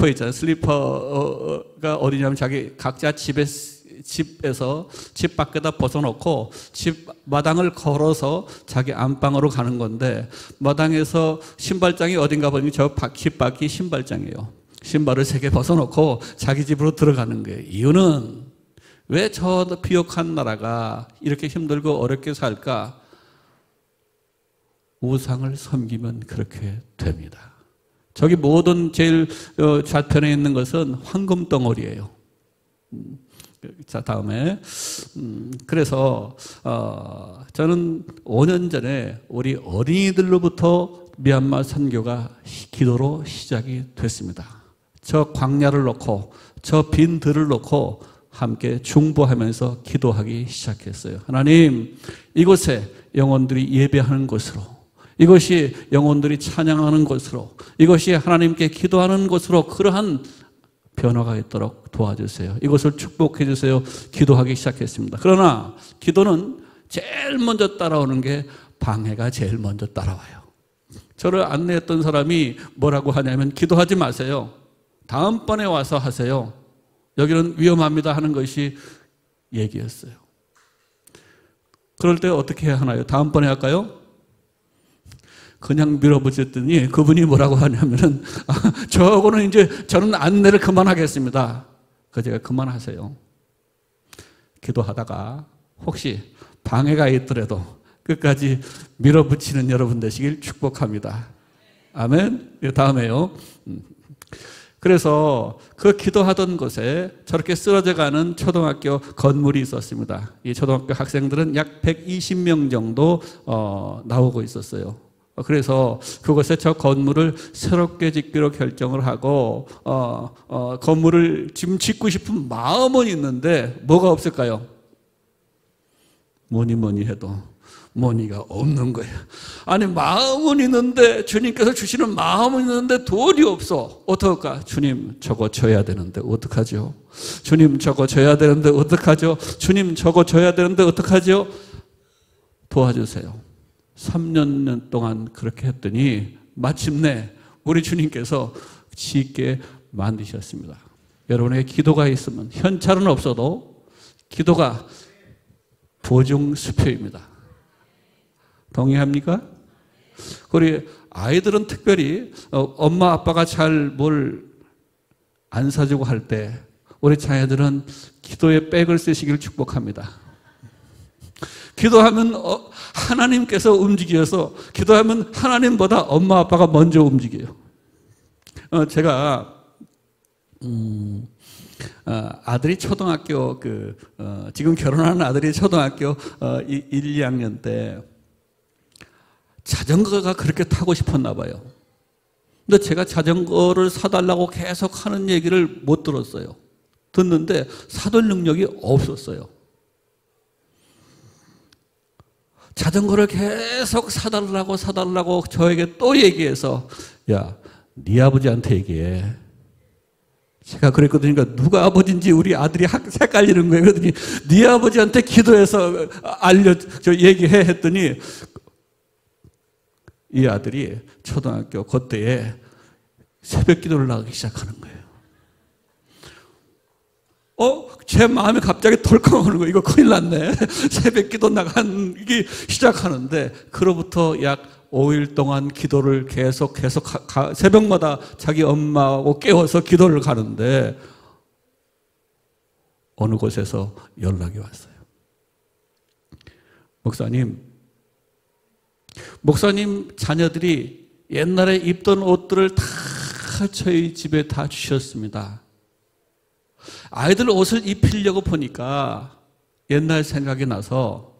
있잖아요. 슬리퍼가 어디냐면 자기 각자 집에서 집 밖에다 벗어놓고 집 마당을 걸어서 자기 안방으로 가는 건데, 마당에서 신발장이 어딘가 보니 저 집 밖이 신발장이에요. 신발을 3개 벗어놓고 자기 집으로 들어가는 거예요. 이유는 왜 저 비옥한 나라가 이렇게 힘들고 어렵게 살까? 우상을 섬기면 그렇게 됩니다. 저기 모든 제일 좌편에 있는 것은 황금 덩어리예요. 자, 다음에 그래서 저는 5년 전에 우리 어린이들로부터 미얀마 선교가 기도로 시작이 됐습니다. 저 광야를 놓고 저 빈 들을 놓고 함께 중보하면서 기도하기 시작했어요. 하나님, 이곳에 영혼들이 예배하는 곳으로, 이것이 영혼들이 찬양하는 곳으로, 이것이 하나님께 기도하는 곳으로 그러한 변화가 있도록 도와주세요. 이것을 축복해 주세요. 기도하기 시작했습니다. 그러나 기도는 제일 먼저 따라오는 게 방해가 제일 먼저 따라와요. 저를 안내했던 사람이 뭐라고 하냐면, 기도하지 마세요. 다음번에 와서 하세요. 여기는 위험합니다 하는 것이 얘기였어요. 그럴 때 어떻게 해야 하나요? 다음번에 할까요? 그냥 밀어붙였더니 그분이 뭐라고 하냐면은, 저거는 이제 저는 안내를 그만하겠습니다. 그래서 제가 그만하세요. 기도하다가 혹시 방해가 있더라도 끝까지 밀어붙이는 여러분 되시길 축복합니다. 아멘. 다음에요. 그래서 그 기도하던 곳에 저렇게 쓰러져 가는 초등학교 건물이 있었습니다. 이 초등학교 학생들은 약 120명 정도 나오고 있었어요. 그래서 그곳에 저 건물을 새롭게 짓기로 결정을 하고 건물을 지금 짓고 싶은 마음은 있는데 뭐가 없을까요? 뭐니 해도 머니가 없는 거예요. 아니, 마음은 있는데, 주님께서 주시는 마음은 있는데 돈이 없어. 어떡할까? 주님, 저거 줘야 되는데 어떡하죠? 주님, 저거 줘야 되는데 어떡하죠? 주님, 저거 줘야 되는데 어떡하죠? 도와주세요. 3년 동안 그렇게 했더니 마침내 우리 주님께서 짓게 만드셨습니다. 여러분의 기도가 있으면, 현찰은 없어도 기도가 보증수표입니다. 동의합니까? 우리 아이들은 특별히 엄마 아빠가 잘 뭘 안 사주고 할 때 우리 자녀들은 기도에 백을 쓰시길 축복합니다. 기도하면 하나님께서 움직여서, 기도하면 하나님보다 엄마 아빠가 먼저 움직여요. 제가 아들이 초등학교 지금 결혼하는 아들이 초등학교 1, 2학년 때 자전거가 그렇게 타고 싶었나 봐요. 근데 제가 자전거를 사달라고 계속 하는 얘기를 못 들었어요. 듣는데 사돌 능력이 없었어요. 자전거를 계속 사달라고 저에게 또 얘기해서, 야, 네 아버지한테 얘기해. 제가 그랬거든요. 그러니까 누가 아버지인지 우리 아들이 헷갈리는 거예요. 그랬더니 네 아버지한테 기도해서 얘기해 했더니 이 아들이 초등학교 그때에 새벽 기도를 나가기 시작하는 거예요. 제 마음이 갑자기 덜컹 오는 거예요. 이거 큰일 났네. 새벽 기도 나가기 시작하는데, 그로부터 약 5일 동안 기도를 계속 새벽마다 자기 엄마하고 깨워서 기도를 가는데 어느 곳에서 연락이 왔어요. 목사님 자녀들이 옛날에 입던 옷들을 다 저희 집에 다 주셨습니다. 아이들 옷을 입히려고 보니까 옛날 생각이 나서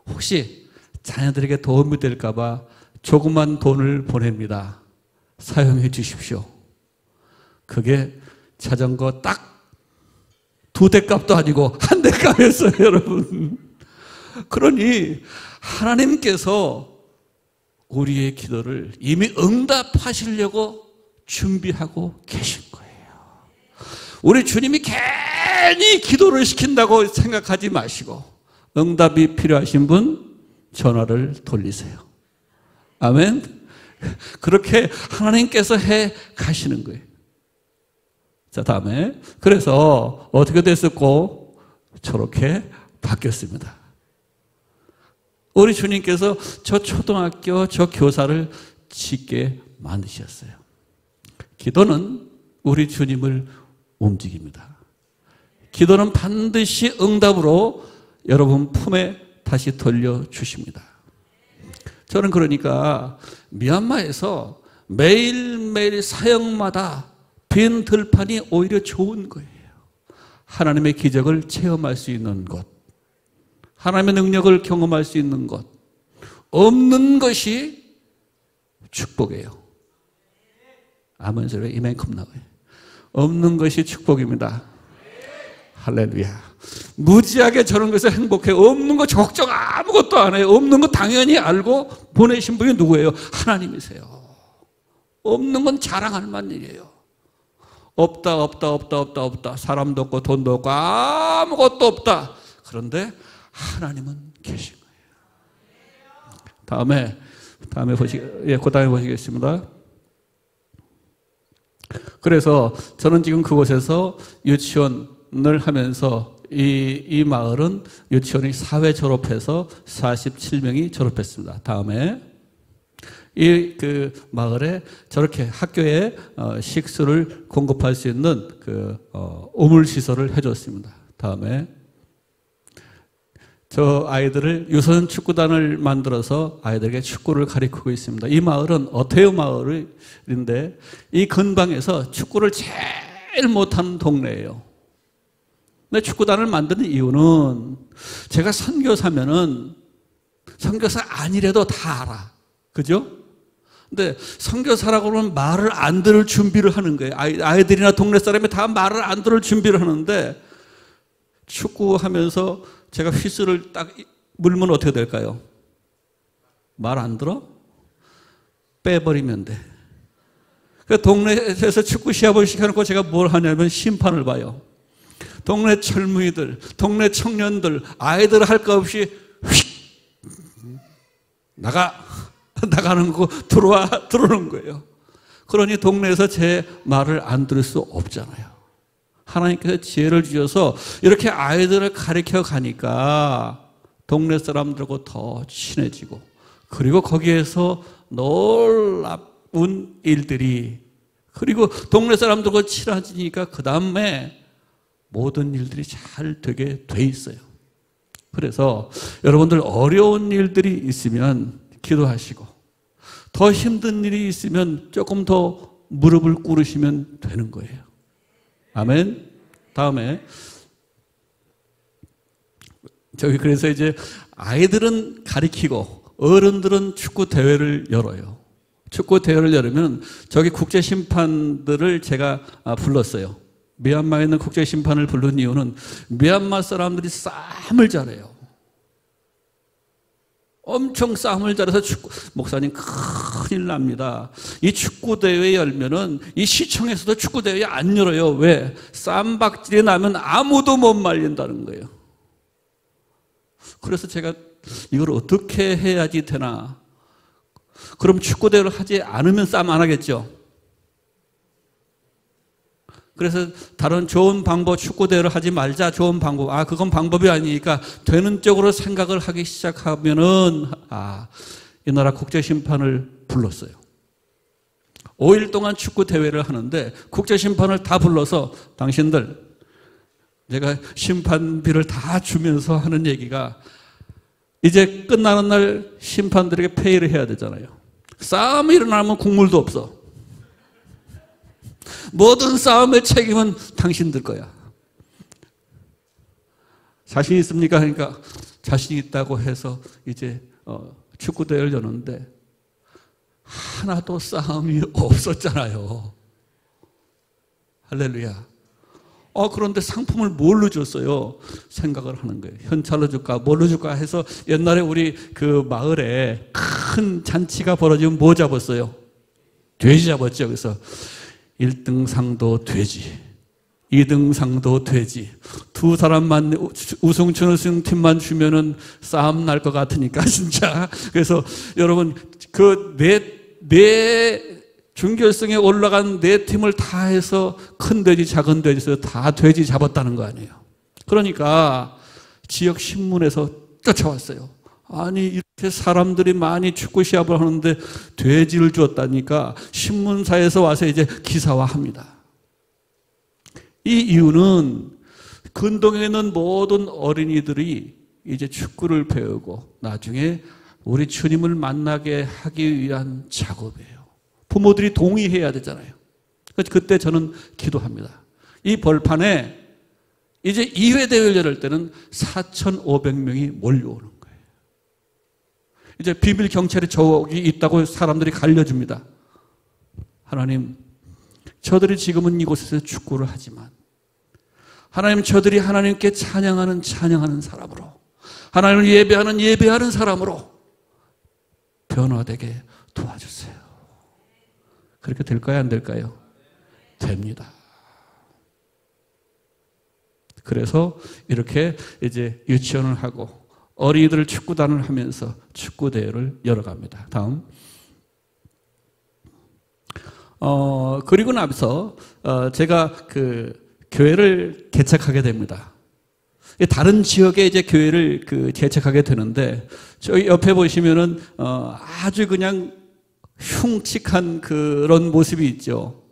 혹시 자녀들에게 도움이 될까 봐 조그만 돈을 보냅니다. 사용해 주십시오. 그게 자전거 딱 2대 값도 아니고 1대 값이었어요, 여러분. 그러니 하나님께서 우리의 기도를 이미 응답하시려고 준비하고 계신 거예요. 우리 주님이 괜히 기도를 시킨다고 생각하지 마시고 응답이 필요하신 분 전화를 돌리세요. 아멘. 그렇게 하나님께서 해 가시는 거예요. 자, 다음에 그래서 어떻게 됐었고 저렇게 바뀌었습니다. 우리 주님께서 저 초등학교 저 교사를 짓게 만드셨어요. 기도는 우리 주님을 움직입니다. 기도는 반드시 응답으로 여러분 품에 다시 돌려주십니다. 저는 그러니까 미얀마에서 매일매일 사역마다 빈 들판이 오히려 좋은 거예요. 하나님의 기적을 체험할 수 있는 곳, 하나님의 능력을 경험할 수 있는 곳, 없는 것이 축복이에요. 아멘 소리가 이만큼 나와요. 없는 것이 축복입니다. 할렐루야. 무지하게 저런 것에 행복해. 없는 거 걱정 아무것도 안 해요. 없는 거 당연히 알고 보내신 분이 누구예요? 하나님이세요. 없는 건 자랑할 만한 일이에요. 없다. 사람도 없고 돈도 없고 아무것도 없다. 그런데 하나님은 계신 거예요. 다음에 보시겠습니다. 그래서 저는 지금 그곳에서 유치원을 하면서 이 마을은 유치원이 4회 졸업해서 47명이 졸업했습니다. 다음에 그 마을에 저렇게 학교에 식수를 공급할 수 있는 우물 시설을 해줬습니다. 다음에 저 아이들을 유소년 축구단을 만들어서 아이들에게 축구를 가르치고 있습니다. 이 마을은 어태유 마을인데 이 근방에서 축구를 제일 못하는 동네예요. 근데 축구단을 만드는 이유는 제가 선교사면은 선교사 아니래도 다 알아. 그죠? 근데 선교사라고 그러면 말을 안 들을 준비를 하는 거예요. 아이들이나 동네 사람이 다 말을 안 들을 준비를 하는데 축구하면서 제가 휘슬을 딱 물면 어떻게 될까요? 말 안 들어? 빼버리면 돼. 그 동네에서 축구 시합을 시켜놓고 제가 뭘 하냐면 심판을 봐요. 동네 젊은이들, 동네 청년들, 아이들 할 거 없이 휙 나가는 거 들어오는 거예요. 그러니 동네에서 제 말을 안 들을 수 없잖아요. 하나님께서 지혜를 주셔서 이렇게 아이들을 가르쳐 가니까 동네 사람들하고 더 친해지고 그리고 거기에서 놀라운 일들이 그리고 동네 사람들과 친해지니까 그 다음에 모든 일들이 잘 되게 돼 있어요. 그래서 여러분들 어려운 일들이 있으면 기도하시고 더 힘든 일이 있으면 조금 더 무릎을 꿇으시면 되는 거예요. 아멘. 다음에 그래서 이제 아이들은 가리키고 어른들은 축구 대회를 열어요. 축구 대회를 열으면 저기 국제 심판들을 제가 불렀어요. 미얀마에 있는 국제 심판을 부른 이유는 미얀마 사람들이 싸움을 잘해요. 엄청 싸움을 잘해서 목사님 큰일 납니다. 이 축구대회 열면은 이 시청에서도 축구대회 안 열어요. 왜? 쌈박질이 나면 아무도 못 말린다는 거예요. 그래서 제가 이걸 어떻게 해야지 되나. 그럼 축구대회를 하지 않으면 싸움 안 하겠죠. 그래서 다른 좋은 방법, 축구대회를 하지 말자, 좋은 방법. 그건 방법이 아니니까 되는 쪽으로 생각을 하기 시작하면은, 이 나라 국제심판을 불렀어요. 5일 동안 축구대회를 하는데 국제심판을 다 불러서 당신들, 제가 심판비를 다 주면서 하는 얘기가 이제 끝나는 날 심판들에게 페이를 해야 되잖아요. 싸움이 일어나면 국물도 없어. 모든 싸움의 책임은 당신들 거야. 자신 있습니까? 그러니까 자신 있다고 해서 이제 축구대회를 여는데 하나도 싸움이 없었잖아요. 할렐루야. 그런데 상품을 뭘로 줬어요? 생각을 하는 거예요. 현찰로 줄까? 뭘로 줄까? 해서 옛날에 우리 그 마을에 큰 잔치가 벌어지면 뭐 잡았어요? 돼지 잡았죠. 그래서 1등 상도 돼지, 2등 상도 돼지. 두 사람만 우승팀만 주면은 싸움 날 것 같으니까 진짜. 그래서 여러분 그 네 준결승에 올라간 네 팀을 다 해서 큰 돼지, 작은 돼지에서 다 돼지 잡았다는 거 아니에요. 그러니까 지역 신문에서 쫓아왔어요. 아니 이렇게 사람들이 많이 축구 시합을 하는데 돼지를 주었다니까 신문사에서 와서 이제 기사화합니다. 이 이유는 근동에 있는 모든 어린이들이 이제 축구를 배우고 나중에 우리 주님을 만나게 하기 위한 작업이에요. 부모들이 동의해야 되잖아요. 그때 저는 기도합니다. 이 벌판에 이제 2회 대회를 열을 때는 4,500명이 몰려오는 거예요. 이제 비밀 경찰이 저기 있다고 사람들이 갈려줍니다. 하나님, 저들이 지금은 이곳에서 축구를 하지만 하나님, 저들이 하나님께 찬양하는 사람으로, 하나님을 예배하는 사람으로 변화되게 도와주세요. 그렇게 될까요? 안 될까요? 됩니다. 그래서 이렇게 이제 유치원을 하고 어린이들 축구단을 하면서 축구대회를 열어갑니다. 다음. 그리고 나서 제가 그 교회를 개척하게 됩니다. 다른 지역에 이제 교회를 개척하게 되는데, 저희 옆에 보시면은 아주 그냥 흉측한 그런 모습이 있죠.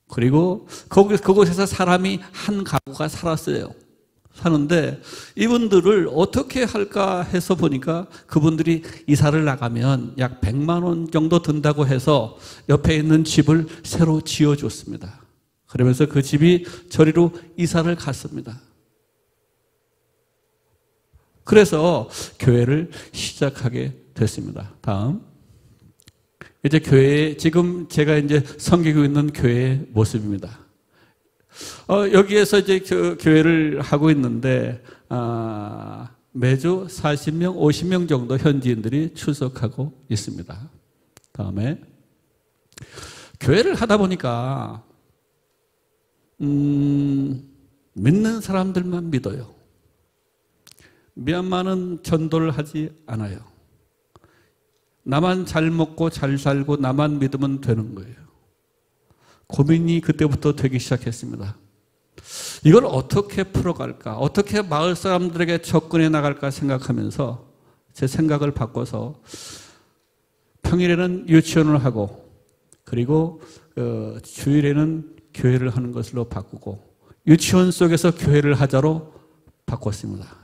그리고 그곳에서 사람이 한 가구가 살았어요. 사는데 이분들을 어떻게 할까 해서 보니까 그분들이 이사를 나가면 약 100만 원 정도 든다고 해서 옆에 있는 집을 새로 지어줬습니다. 그러면서 그 집이 저리로 이사를 갔습니다. 그래서 교회를 시작하게 됐습니다. 다음. 이제 교회, 지금 제가 이제 섬기고 있는 교회의 모습입니다. 여기에서 이제 교회를 하고 있는데, 매주 40명, 50명 정도 현지인들이 출석하고 있습니다. 다음에, 교회를 하다 보니까, 믿는 사람들만 믿어요. 미얀마는 전도를 하지 않아요. 나만 잘 먹고 잘 살고 나만 믿으면 되는 거예요. 고민이 그때부터 되기 시작했습니다. 이걸 어떻게 풀어갈까? 어떻게 마을 사람들에게 접근해 나갈까 생각하면서 제 생각을 바꿔서 평일에는 유치원을 하고, 그리고 주일에는 교회를 하는 것으로 바꾸고, 유치원 속에서 교회를 하자로 바꿨습니다.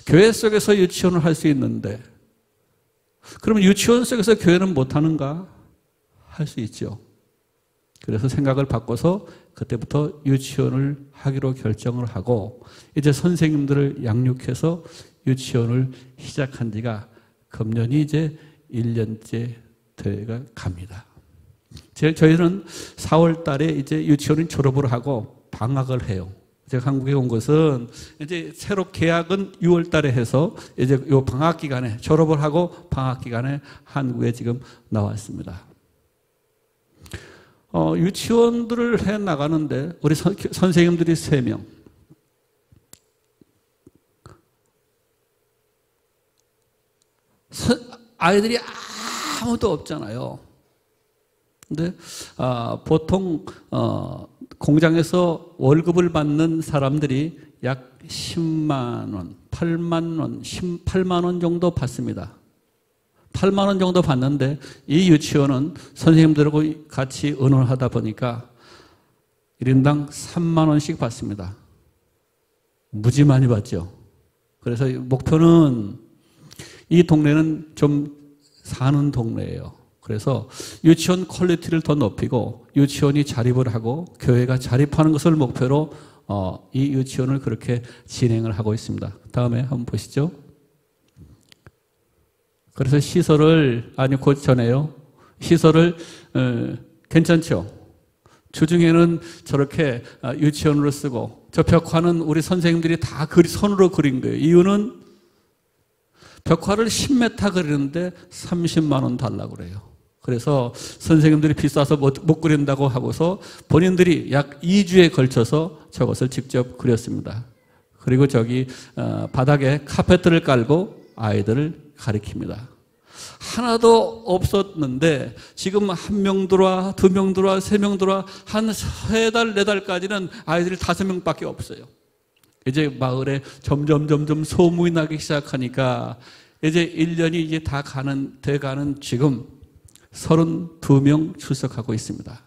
교회 속에서 유치원을 할 수 있는데, 그러면 유치원 속에서 교회는 못하는가? 할 수 있죠. 그래서 생각을 바꿔서 그때부터 유치원을 하기로 결정을 하고, 이제 선생님들을 양육해서 유치원을 시작한 지가 금년이 이제 1년째 되어 갑니다. 저희는 4월 달에 이제 유치원을 졸업을 하고 방학을 해요. 제가 한국에 온 것은 이제 새로 계약은 6월 달에 해서 이제 요 방학 기간에 졸업을 하고 방학 기간에 한국에 지금 나왔습니다. 유치원들을 해 나가는데 우리 선생님들이 3명. 아이들이 아무도 없잖아요. 근데 보통 공장에서 월급을 받는 사람들이 약 10만 원, 8만 원, 18만 원 정도 받습니다. 8만 원 정도 받는데 이 유치원은 선생님들하고 같이 의논하다 보니까 1인당 3만 원씩 받습니다. 무지 많이 받죠. 그래서 목표는 이 동네는 좀 사는 동네예요. 그래서 유치원 퀄리티를 더 높이고 유치원이 자립을 하고 교회가 자립하는 것을 목표로 이 유치원을 그렇게 진행을 하고 있습니다. 다음에 한번 보시죠. 그래서 시설을 곧 전에요. 시설을 괜찮죠. 주중에는 저렇게 유치원으로 쓰고 저 벽화는 우리 선생님들이 다 손으로 그린 거예요. 이유는 벽화를 10m 그리는데 30만 원 달라고 그래요. 그래서 선생님들이 비싸서 못 그린다고 하고서 본인들이 약 2주에 걸쳐서 저것을 직접 그렸습니다. 그리고 저기 바닥에 카페트를 깔고 아이들을 가리킵니다. 하나도 없었는데 지금 1명 들어와, 2명 들어와, 3명 들어와, 한 3달, 4달까지는 아이들이 5명밖에 없어요. 이제 마을에 점점 소문이 나기 시작하니까 이제 1년이 이제 다 돼가는 지금 32명 출석하고 있습니다.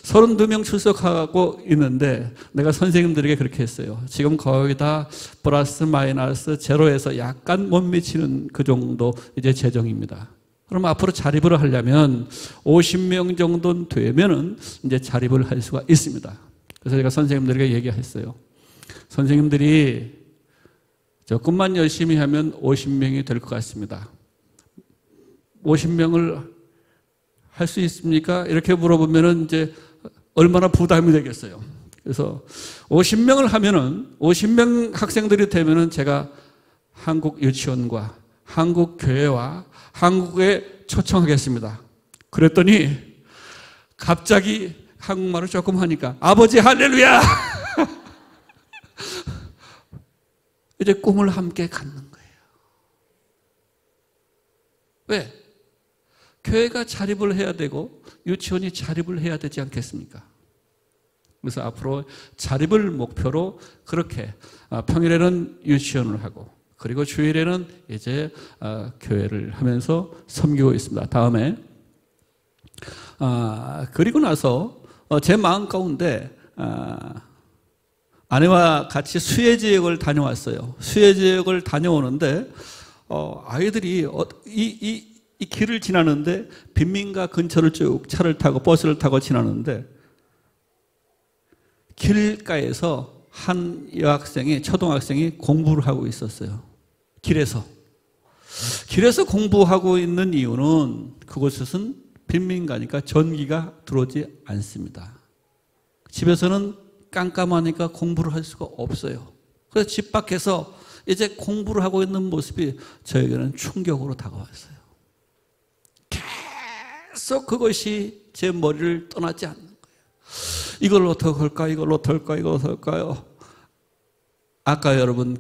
32명 출석하고 있는데 내가 선생님들에게 그렇게 했어요. 지금 거의 다 플러스 마이너스 제로에서 약간 못 미치는 그 정도 이제 재정입니다. 그럼 앞으로 자립을 하려면 50명 정도 되면은 이제 자립을 할 수가 있습니다. 그래서 제가 선생님들에게 얘기했어요. 선생님들이 조금만 열심히 하면 50명이 될 것 같습니다. 50명을 할 수 있습니까? 이렇게 물어보면은 이제 얼마나 부담이 되겠어요. 그래서 50명을 하면은 50명 학생들이 되면은 제가 한국 유치원과 한국 교회와 한국에 초청하겠습니다. 그랬더니 갑자기 한국말을 조금 하니까 아버지 할렐루야! 이제 꿈을 함께 갖는 거예요. 왜? 교회가 자립을 해야 되고 유치원이 자립을 해야 되지 않겠습니까? 그래서 앞으로 자립을 목표로 그렇게 평일에는 유치원을 하고 그리고 주일에는 이제 교회를 하면서 섬기고 있습니다. 다음에 그리고 나서 제 마음 가운데 아내와 같이 수혜지역을 다녀왔어요. 수혜지역을 다녀오는데 아이들이 이 길을 지나는데 빈민가 근처를 쭉 차를 타고 버스를 타고 지나는데 길가에서 한 여학생이 초등학생이 공부를 하고 있었어요. 길에서 공부하고 있는 이유는 그곳은 빈민가니까 전기가 들어오지 않습니다. 집에서는 깜깜하니까 공부를 할 수가 없어요. 그래서 집 밖에서 이제 공부를 하고 있는 모습이 저에게는 충격으로 다가왔어요. 계속 그것이 제 머리를 떠나지 않는 거예요. 이걸 어떻게 할까? 이걸 어떻게 할까요? 아까 여러분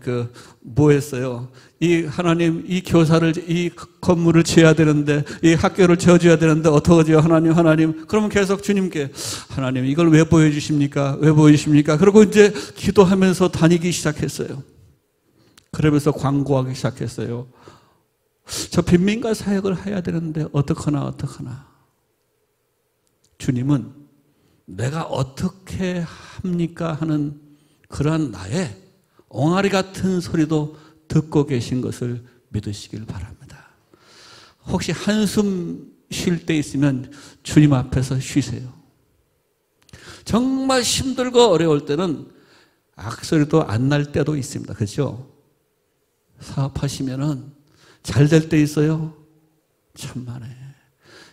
뭐 했어요? 이 하나님 이 교사를 이 건물을 지어야 되는데 이 학교를 지어줘야 되는데 어떡하지요? 하나님. 그러면 계속 주님께 하나님 이걸 왜 보여주십니까? 왜 보여주십니까? 그리고 이제 기도하면서 다니기 시작했어요. 그러면서 광고하기 시작했어요. 저 빈민가 사역을 해야 되는데 어떡하나. 주님은 내가 어떻게 합니까? 하는 그러한 나의 옹알이 같은 소리도 듣고 계신 것을 믿으시길 바랍니다. 혹시 한숨 쉴 때 있으면 주님 앞에서 쉬세요. 정말 힘들고 어려울 때는 악소리도 안 날 때도 있습니다. 그렇죠? 사업하시면은 잘 될 때 있어요. 천만에.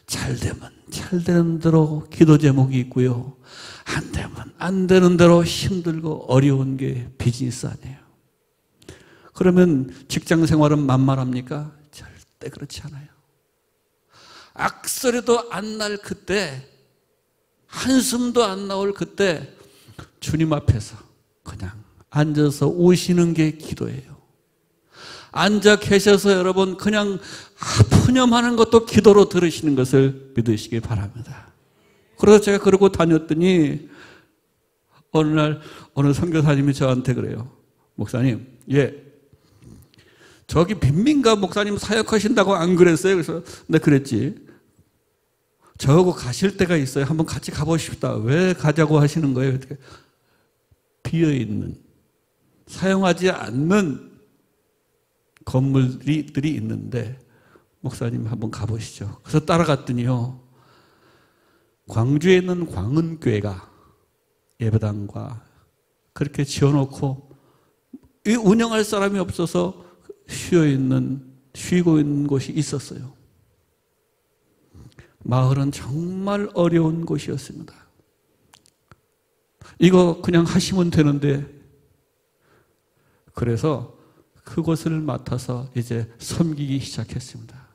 잘 되면 잘 되는 대로 기도 제목이 있고요. 안 되면 안 되는 대로 힘들고 어려운 게 비즈니스 아니에요. 그러면 직장 생활은 만만합니까? 절대 그렇지 않아요. 악소리도 안 날 그때, 한숨도 안 나올 그때 주님 앞에서 그냥 앉아서 우시는 게 기도예요. 앉아 계셔서 여러분 그냥 푸념하는 것도 기도로 들으시는 것을 믿으시기 바랍니다. 그래서 제가 그러고 다녔더니 어느 날 어느 선교사님이 저한테 그래요. 목사님, 저기 빈민가 목사님 사역하신다고 안 그랬어요? 그래서 네 그랬지. 저하고 가실 때가 있어요. 한번 같이 가보십시다. 왜 가자고 하시는 거예요? 비어있는 사용하지 않는 건물들이 있는데 목사님 한번 가보시죠. 그래서 따라갔더니요, 광주에 있는 광은교회가 예배당과 그렇게 지어놓고 이 운영할 사람이 없어서 쉬고 있는 곳이 있었어요. 마을은 정말 어려운 곳이었습니다. 이거 그냥 하시면 되는데, 그래서 그곳을 맡아서 이제 섬기기 시작했습니다.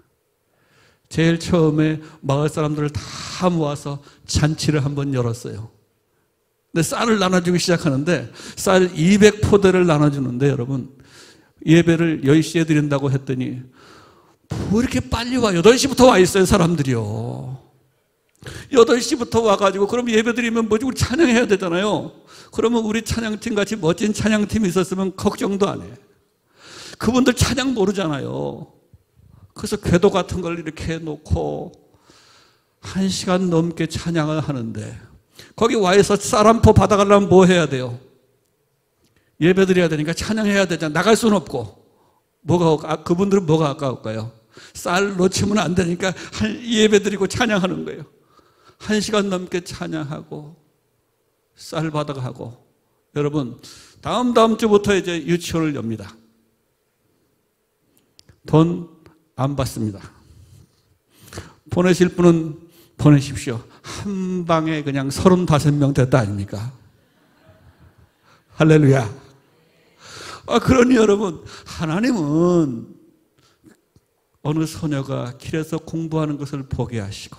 제일 처음에 마을 사람들을 다 모아서 잔치를 한번 열었어요. 근데 쌀을 나눠주기 시작하는데, 쌀 200포대를 나눠주는데, 여러분, 예배를 10시에 드린다고 했더니 뭐 이렇게 빨리 와? 8시부터 와 있어요, 사람들이요. 8시부터 와가지고, 그럼 예배 드리면 뭐지? 우리 찬양해야 되잖아요. 그러면 우리 찬양팀 같이 멋진 찬양팀이 있었으면 걱정도 안 해. 그분들 찬양 모르잖아요. 그래서 궤도 같은 걸 이렇게 해놓고 1시간 넘게 찬양을 하는데, 거기 와 있어 쌀 한 포 받아가려면 뭐 해야 돼요? 예배 드려야 되니까 찬양해야 되잖아. 나갈 수는 없고. 그분들은 뭐가 아까울까요? 쌀 놓치면 안 되니까 예배 드리고 찬양하는 거예요. 1시간 넘게 찬양하고 쌀 받아가고. 여러분, 다음 주부터 이제 유치원을 엽니다. 돈 안 받습니다. 보내실 분은 보내십시오. 한 방에 그냥 35명 됐다 아닙니까? 할렐루야. 그러니 여러분, 하나님은 어느 소녀가 길에서 공부하는 것을 보게 하시고,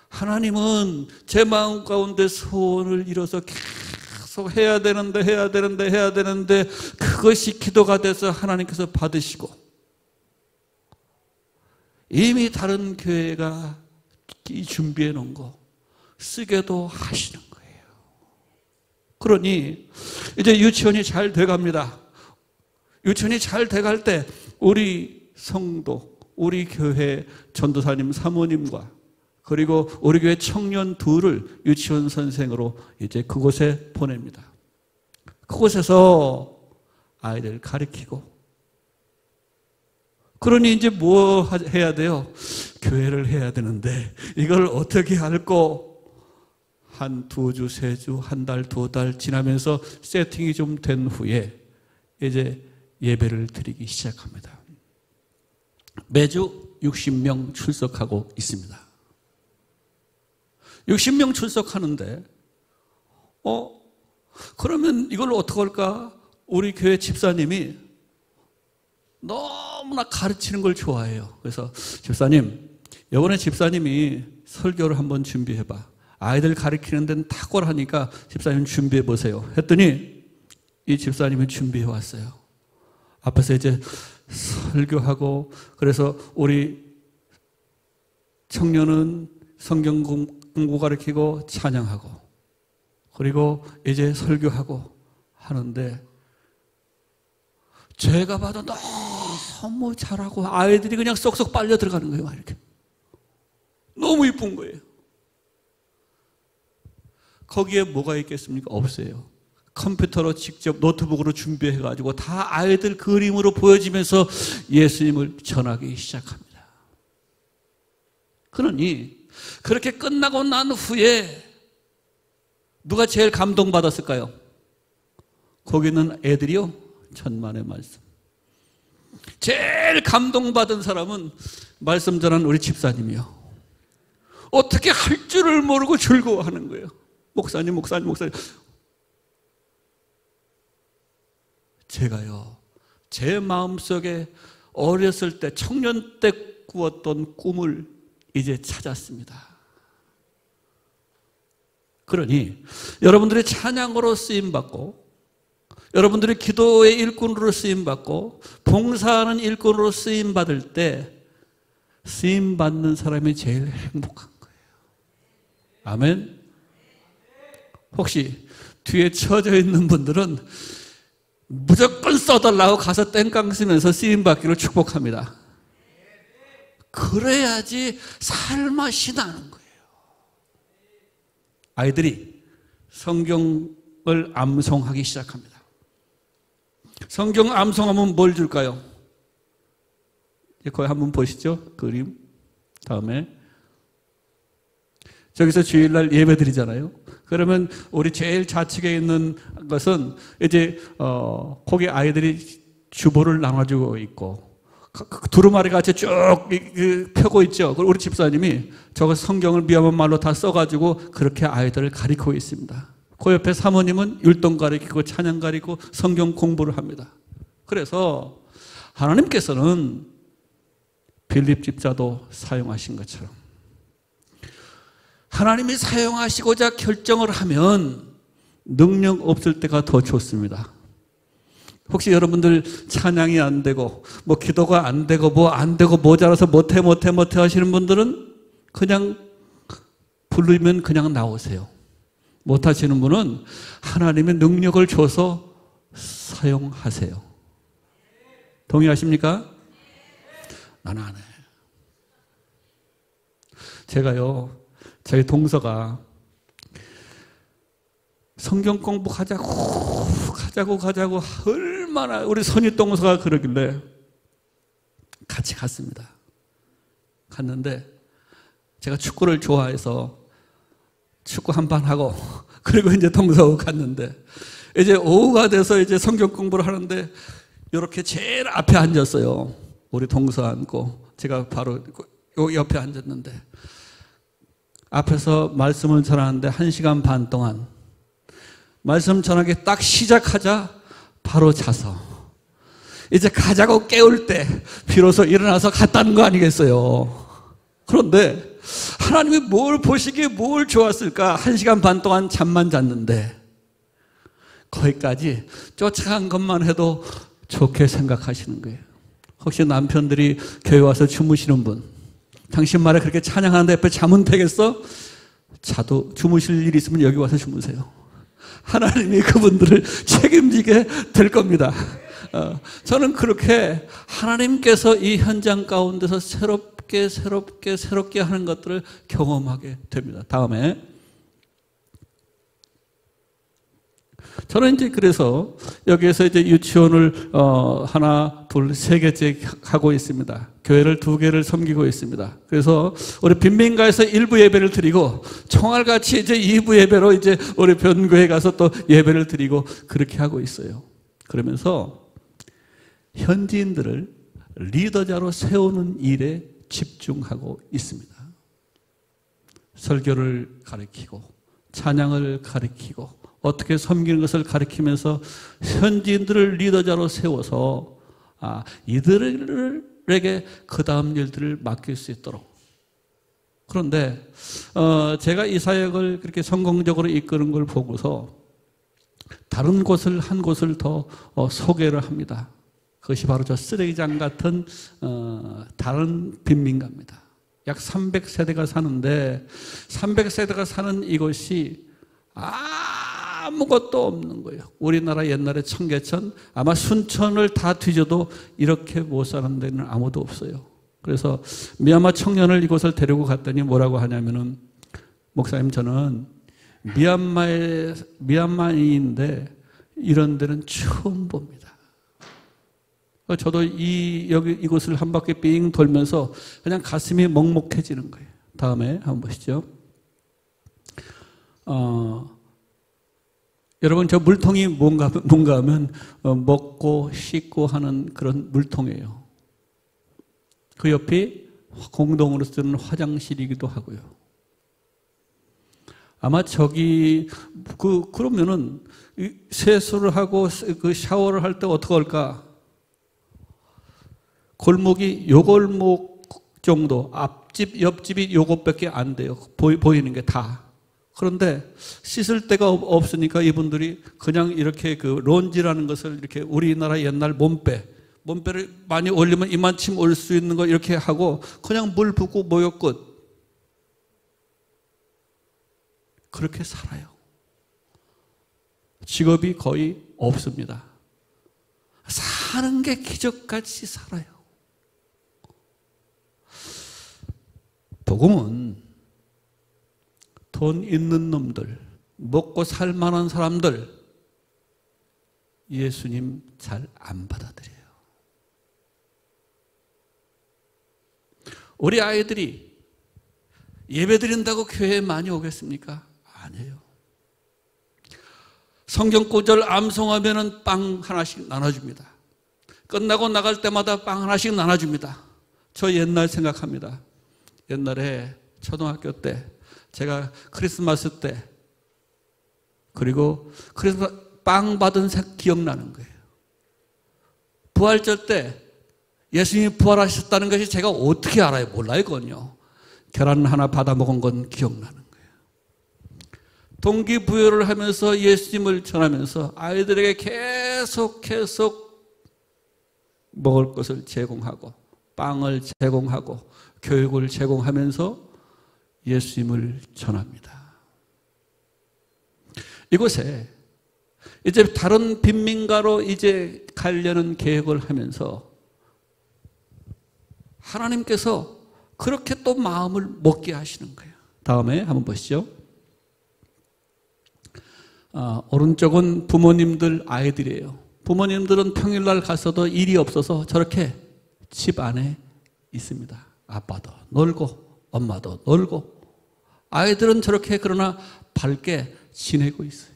하나님은 제 마음 가운데 소원을 이뤄서 계속 해야 되는데 그것이 기도가 돼서 하나님께서 받으시고, 이미 다른 교회가 준비해 놓은 거 쓰게도 하시는 거예요. 그러니 이제 유치원이 잘 돼갑니다. 유치원이 잘 돼갈 때 우리 성도, 우리 교회 전도사님 사모님과 그리고 우리 교회 청년 둘을 유치원 선생으로 이제 그곳에 보냅니다. 그곳에서 아이들 가르치고, 그러니 이제 뭐 해야 돼요? 교회를 해야 되는데 이걸 어떻게 할고, 한 2주, 3주, 한 달, 2달 지나면서 세팅이 좀 된 후에 이제 예배를 드리기 시작합니다. 매주 60명 출석하고 있습니다. 60명 출석하는데 그러면 이걸 어떻게 할까? 우리 교회 집사님이 너무나 가르치는 걸 좋아해요. 그래서 집사님, 이번에 집사님이 설교를 한번 준비해봐. 아이들 가르치는 데는 탁월하니까 집사님 준비해 보세요. 했더니 이 집사님이 준비해 왔어요. 앞에서 이제 설교하고, 그래서 우리 청년은 성경 공부 가르치고 찬양하고, 그리고 이제 설교하고 하는데, 제가 봐도 너무 잘하고 아이들이 그냥 쏙쏙 빨려 들어가는 거예요. 막 이렇게. 너무 이쁜 거예요. 거기에 뭐가 있겠습니까? 없어요. 컴퓨터로 직접 노트북으로 준비해가지고 다 아이들 그림으로 보여지면서 예수님을 전하기 시작합니다. 그러니 그렇게 끝나고 난 후에 누가 제일 감동받았을까요? 거기 있는 애들이요, 천만의 말씀. 제일 감동받은 사람은 말씀 전하는 우리 집사님이요. 어떻게 할 줄을 모르고 즐거워하는 거예요. 목사님. 제가요, 제 마음속에 어렸을 때, 청년 때 꾸었던 꿈을 이제 찾았습니다. 그러니 여러분들의 찬양으로 쓰임받고, 여러분들의 기도의 일꾼으로 쓰임받고, 봉사하는 일꾼으로 쓰임받을 때 쓰임받는 사람이 제일 행복한 거예요. 아멘. 혹시 뒤에 처져 있는 분들은 무조건 써달라고 가서 땡깡 쓰면서 쓰임받기를 축복합니다. 그래야지 살맛이 나는 거예요. 아이들이 성경을 암송하기 시작합니다. 성경 암송하면 뭘 줄까요? 거기 한번 보시죠. 그림. 다음에. 저기서 주일날 예배 드리잖아요. 그러면 우리 제일 좌측에 있는 것은 이제 거기 아이들이 주보를 나눠주고 있고 두루마리 같이 쭉 펴고 있죠. 우리 집사님이 저거 성경을 미얀마 말로 다 써가지고 그렇게 아이들을 가리키고 있습니다. 그 옆에 사모님은 율동 가리키고 찬양 가리키고 성경 공부를 합니다. 그래서 하나님께서는 빌립 집사도 사용하신 것처럼 하나님이 사용하시고자 결정을 하면 능력 없을 때가 더 좋습니다. 혹시 여러분들 찬양이 안 되고 뭐 기도가 안 되고 뭐 안 되고 모자라서 못해 하시는 분들은 그냥 부르면 그냥 나오세요. 못 하시는 분은 하나님의 능력을 줘서 사용하세요. 동의하십니까? 나는 안 해. 제가요, 저희 동서가 성경 가자고 얼마나 우리 선희 동서가 그러길래 같이 갔습니다. 갔는데 제가 축구를 좋아해서 축구 한 판 하고 그리고 이제 동서하고 갔는데 이제 오후가 돼서 이제 성경 공부를 하는데 이렇게 제일 앞에 앉았어요. 우리 동서 앉고 제가 바로 요 옆에 앉았는데 앞에서 말씀을 전하는데 1시간 반 동안 말씀 전하기 딱 시작하자 바로 자서 이제 가자고 깨울 때 비로소 일어나서 갔다는 거 아니겠어요. 그런데 하나님이 뭘 보시기에 뭘 좋았을까. 1시간 반 동안 잠만 잤는데 거기까지 쫓아간 것만 해도 좋게 생각하시는 거예요. 혹시 남편들이 교회 와서 주무시는 분, 당신 말에 그렇게 찬양하는데 옆에 자면 되겠어? 자도 주무실 일이 있으면 여기 와서 주무세요. 하나님이 그분들을 책임지게 될 겁니다. 저는 그렇게 하나님께서 이 현장 가운데서 새롭게 하는 것들을 경험하게 됩니다. 다음에 저는 이제 그래서 여기에서 이제 유치원을 하나, 둘, 세 개째 하고 있습니다. 교회를 2개를 섬기고 있습니다. 그래서 우리 빈민가에서 1부 예배를 드리고 총알같이 이제 2부 예배로 이제 우리 변교회 가서 또 예배를 드리고 그렇게 하고 있어요. 그러면서 현지인들을 리더자로 세우는 일에 집중하고 있습니다. 설교를 가르치고 찬양을 가르치고 어떻게 섬기는 것을 가르치면서 현지인들을 리더자로 세워서 이들에게 그 다음 일들을 맡길 수 있도록. 그런데 제가 이 사역을 그렇게 성공적으로 이끄는 걸 보고서 다른 곳을 한 곳을 더 소개를 합니다. 그것이 바로 저 쓰레기장 같은 다른 빈민가입니다. 약 300세대가 사는데 300세대가 사는 이곳이 아무것도 없는 거예요. 우리나라 옛날에 청계천, 아마 순천을 다 뒤져도 이렇게 못 사는 데는 아무도 없어요. 그래서 미얀마 청년을 이곳을 데리고 갔더니 뭐라고 하냐면은, 목사님 저는 미얀마인인데 이런 데는 처음 봅니다. 저도 이곳을 한 바퀴 삥 돌면서 그냥 가슴이 먹먹해지는 거예요. 다음에 한번 보시죠. 여러분 저 물통이 뭔가 하면 먹고 씻고 하는 그런 물통이에요. 그 옆이 공동으로 쓰는 화장실이기도 하고요. 아마 저기 그러면은 세수를 하고 그 샤워를 할 때 어떻게 할까? 골목이 요 골목 정도, 앞집 옆집이 요것밖에 안 돼요. 보이는 게 다. 그런데 씻을 데가 없으니까 이분들이 그냥 이렇게 그 론지라는 것을 이렇게 우리나라 옛날 몸빼를 많이 올리면 이만큼 올 수 있는 거 이렇게 하고 그냥 물 붓고 모여 끝. 그렇게 살아요. 직업이 거의 없습니다. 사는 게 기적같이 살아요. 복음은 돈 있는 놈들, 먹고 살 만한 사람들, 예수님 잘 안 받아들여요. 우리 아이들이 예배 드린다고 교회에 많이 오겠습니까? 아니에요. 성경 구절 암송하면 빵 하나씩 나눠줍니다. 끝나고 나갈 때마다 빵 하나씩 나눠줍니다. 저 옛날 생각합니다. 옛날에 초등학교 때 제가 크리스마스 때 그리고 크리스마스 빵 받은 기억나는 거예요. 부활절 때 예수님이 부활하셨다는 것이 제가 어떻게 알아요? 몰라요, 그건요. 계란 하나 받아 먹은 건 기억나는 거예요. 동기부여를 하면서 예수님을 전하면서 아이들에게 계속 먹을 것을 제공하고 빵을 제공하고 교육을 제공하면서 예수님을 전합니다. 이곳에 이제 다른 빈민가로 이제 가려는 계획을 하면서 하나님께서 그렇게 또 마음을 먹게 하시는 거예요. 다음에 한번 보시죠. 오른쪽은 부모님들 아이들이에요. 부모님들은 평일날 가서도 일이 없어서 저렇게 집 안에 있습니다. 아빠도 놀고 엄마도 놀고 아이들은 저렇게 그러나 밝게 지내고 있어요.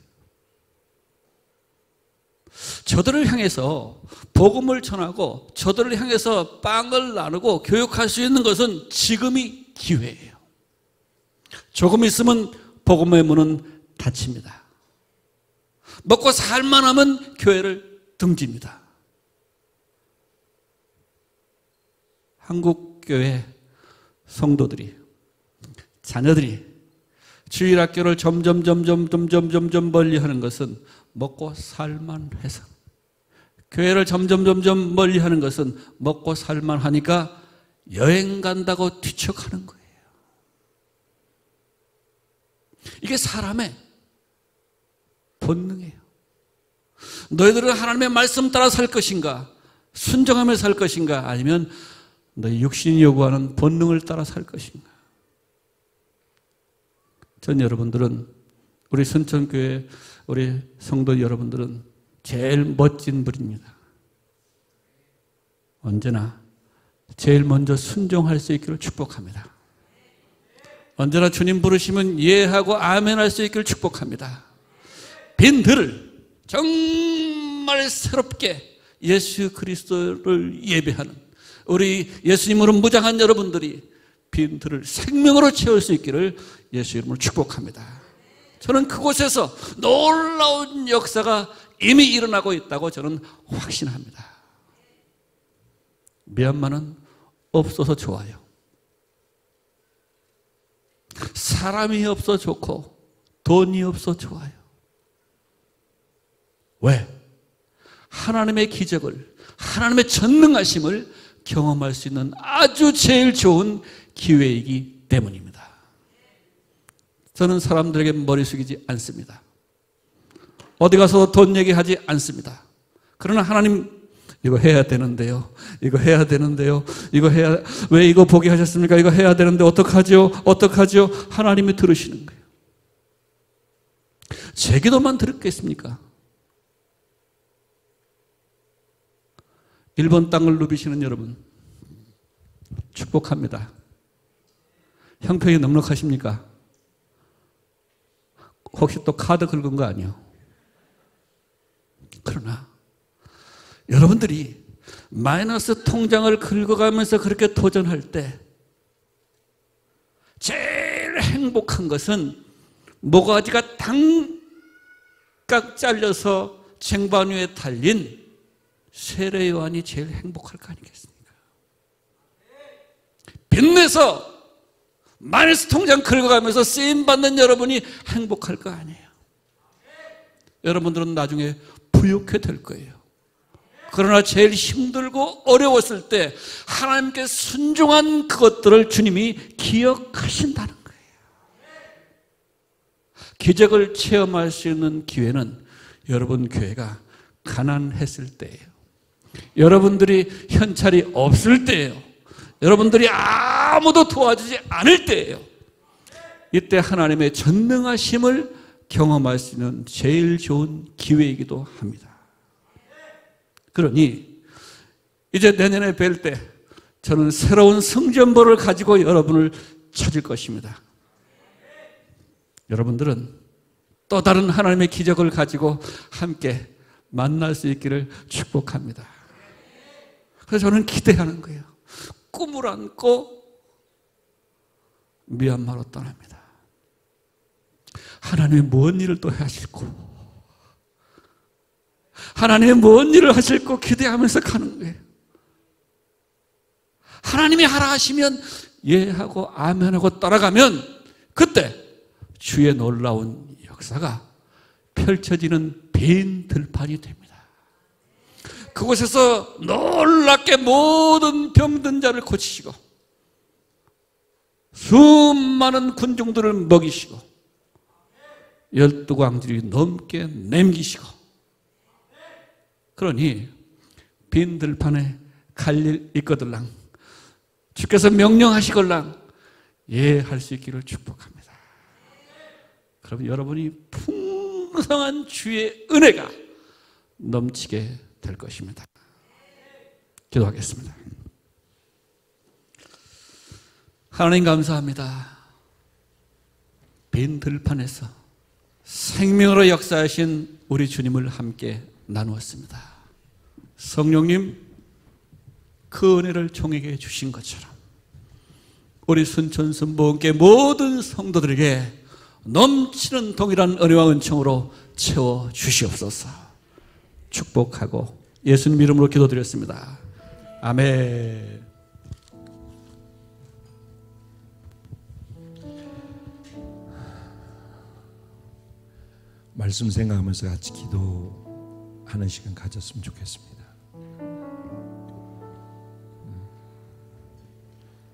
저들을 향해서 복음을 전하고 저들을 향해서 빵을 나누고 교육할 수 있는 것은 지금이 기회예요. 조금 있으면 복음의 문은 닫힙니다. 먹고 살만 하면 교회를 등집니다. 한국교회 성도들이 자녀들이 주일학교를 점점 멀리하는 것은 먹고 살만 해서, 교회를 점점 멀리하는 것은 먹고 살만 하니까 여행 간다고 뒤척하는 거예요. 이게 사람의 본능이에요. 너희들은 하나님의 말씀 따라 살 것인가, 순종하며 살 것인가, 아니면 너희 육신이 요구하는 본능을 따라 살 것인가. 전 여러분들은, 우리 순천교회 우리 성도 여러분들은 제일 멋진 분입니다. 언제나 제일 먼저 순종할 수 있기를 축복합니다. 언제나 주님 부르시면 예하고 아멘 할 수 있기를 축복합니다. 빈들을 정말 새롭게 예수 그리스도를 예배하는 우리 예수님으로 무장한 여러분들이 빈들을 생명으로 채울 수 있기를 예수 이름으로 축복합니다. 저는 그곳에서 놀라운 역사가 이미 일어나고 있다고 저는 확신합니다. 미얀마는 없어서 좋아요. 사람이 없어 좋고 돈이 없어 좋아요. 왜? 하나님의 기적을, 하나님의 전능하심을 경험할 수 있는 아주 제일 좋은 기회이기 때문입니다. 저는 사람들에게 머리 숙이지 않습니다. 어디 가서 돈 얘기하지 않습니다. 그러나 하나님, 이거 해야 되는데요, 이거 해야 되는데요, 이거 해야, 왜 이거 보게 하셨습니까? 이거 해야 되는데 어떡하죠? 어떡하죠? 하나님이 들으시는 거예요. 제 기도만 들었겠습니까? 일본 땅을 누비시는 여러분 축복합니다. 형편이 넉넉하십니까? 혹시 또 카드 긁은 거 아니에요? 그러나 여러분들이 마이너스 통장을 긁어가면서 그렇게 도전할 때 제일 행복한 것은 모가지가 당각 잘려서 쟁반 위에 달린 세례요한이 제일 행복할 거 아니겠습니까? 빚내서 마이너스 통장 긁어가면서 쓰임받는 여러분이 행복할 거 아니에요. 여러분들은 나중에 부유하게 될 거예요. 그러나 제일 힘들고 어려웠을 때 하나님께 순종한 그것들을 주님이 기억하신다는 거예요. 기적을 체험할 수 있는 기회는 여러분 교회가 가난했을 때예요. 여러분들이 현찰이 없을 때예요. 여러분들이 아무도 도와주지 않을 때예요. 이때 하나님의 전능하심을 경험할 수 있는 제일 좋은 기회이기도 합니다. 그러니 이제 내년에 뵐 때 저는 새로운 성전보를 가지고 여러분을 찾을 것입니다. 여러분들은 또 다른 하나님의 기적을 가지고 함께 만날 수 있기를 축복합니다. 그래서 저는 기대하는 거예요. 꿈을 안고 미얀마로 떠납니다. 하나님이 뭔 일을 또 하실고, 하나님이 뭔 일을 하실고 기대하면서 가는 거예요. 하나님이 하라 하시면 예 하고 아멘 하고 따라가면 그때 주의 놀라운 역사가 펼쳐지는 빈 들판이 됩니다. 그곳에서 놀랍게 모든 병든 자를 고치시고 수많은 군중들을 먹이시고 12광들이 넘게 남기시고, 그러니 빈 들판에 갈 일 있거들랑 주께서 명령하시걸랑 예 할 수 있기를 축복합니다. 그럼 여러분이 풍성한 주의 은혜가 넘치게 될 것입니다. 기도하겠습니다. 하나님 감사합니다. 빈 들판에서 생명으로 역사하신 우리 주님을 함께 나누었습니다. 성령님, 그 은혜를 종에게 주신 것처럼 우리 순천선보원교회 모든 성도들에게 넘치는 동일한 은혜와 은총으로 채워 주시옵소서. 축복하고 예수님 이름으로 기도드렸습니다. 아멘. 말씀 생각하면서 같이 기도하는 시간 가졌으면 좋겠습니다.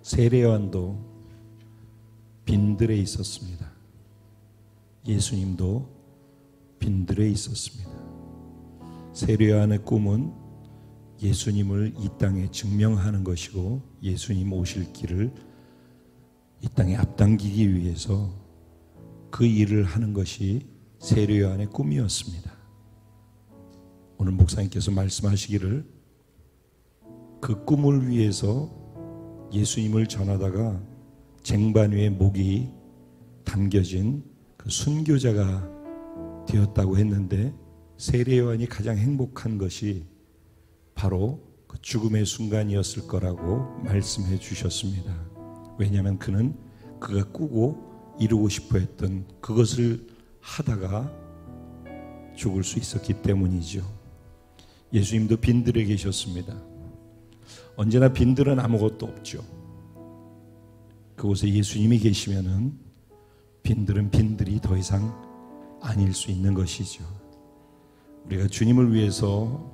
세례요한도 빈들에 있었습니다. 예수님도 빈들에 있었습니다. 세례요한의 꿈은 예수님을 이 땅에 증명하는 것이고 예수님 오실 길을 이 땅에 앞당기기 위해서 그 일을 하는 것이 세례요한의 꿈이었습니다. 오늘 목사님께서 말씀하시기를 그 꿈을 위해서 예수님을 전하다가 쟁반 위에 목이 담겨진 그 순교자가 되었다고 했는데, 세례요한이 가장 행복한 것이 바로 그 죽음의 순간이었을 거라고 말씀해 주셨습니다. 왜냐하면 그는 그가 꾸고 이루고 싶어 했던 그것을 하다가 죽을 수 있었기 때문이죠. 예수님도 빈들에 계셨습니다. 언제나 빈들은 아무것도 없죠. 그곳에 예수님이 계시면은 빈들은 빈들이 더 이상 아닐 수 있는 것이죠. 우리가 주님을 위해서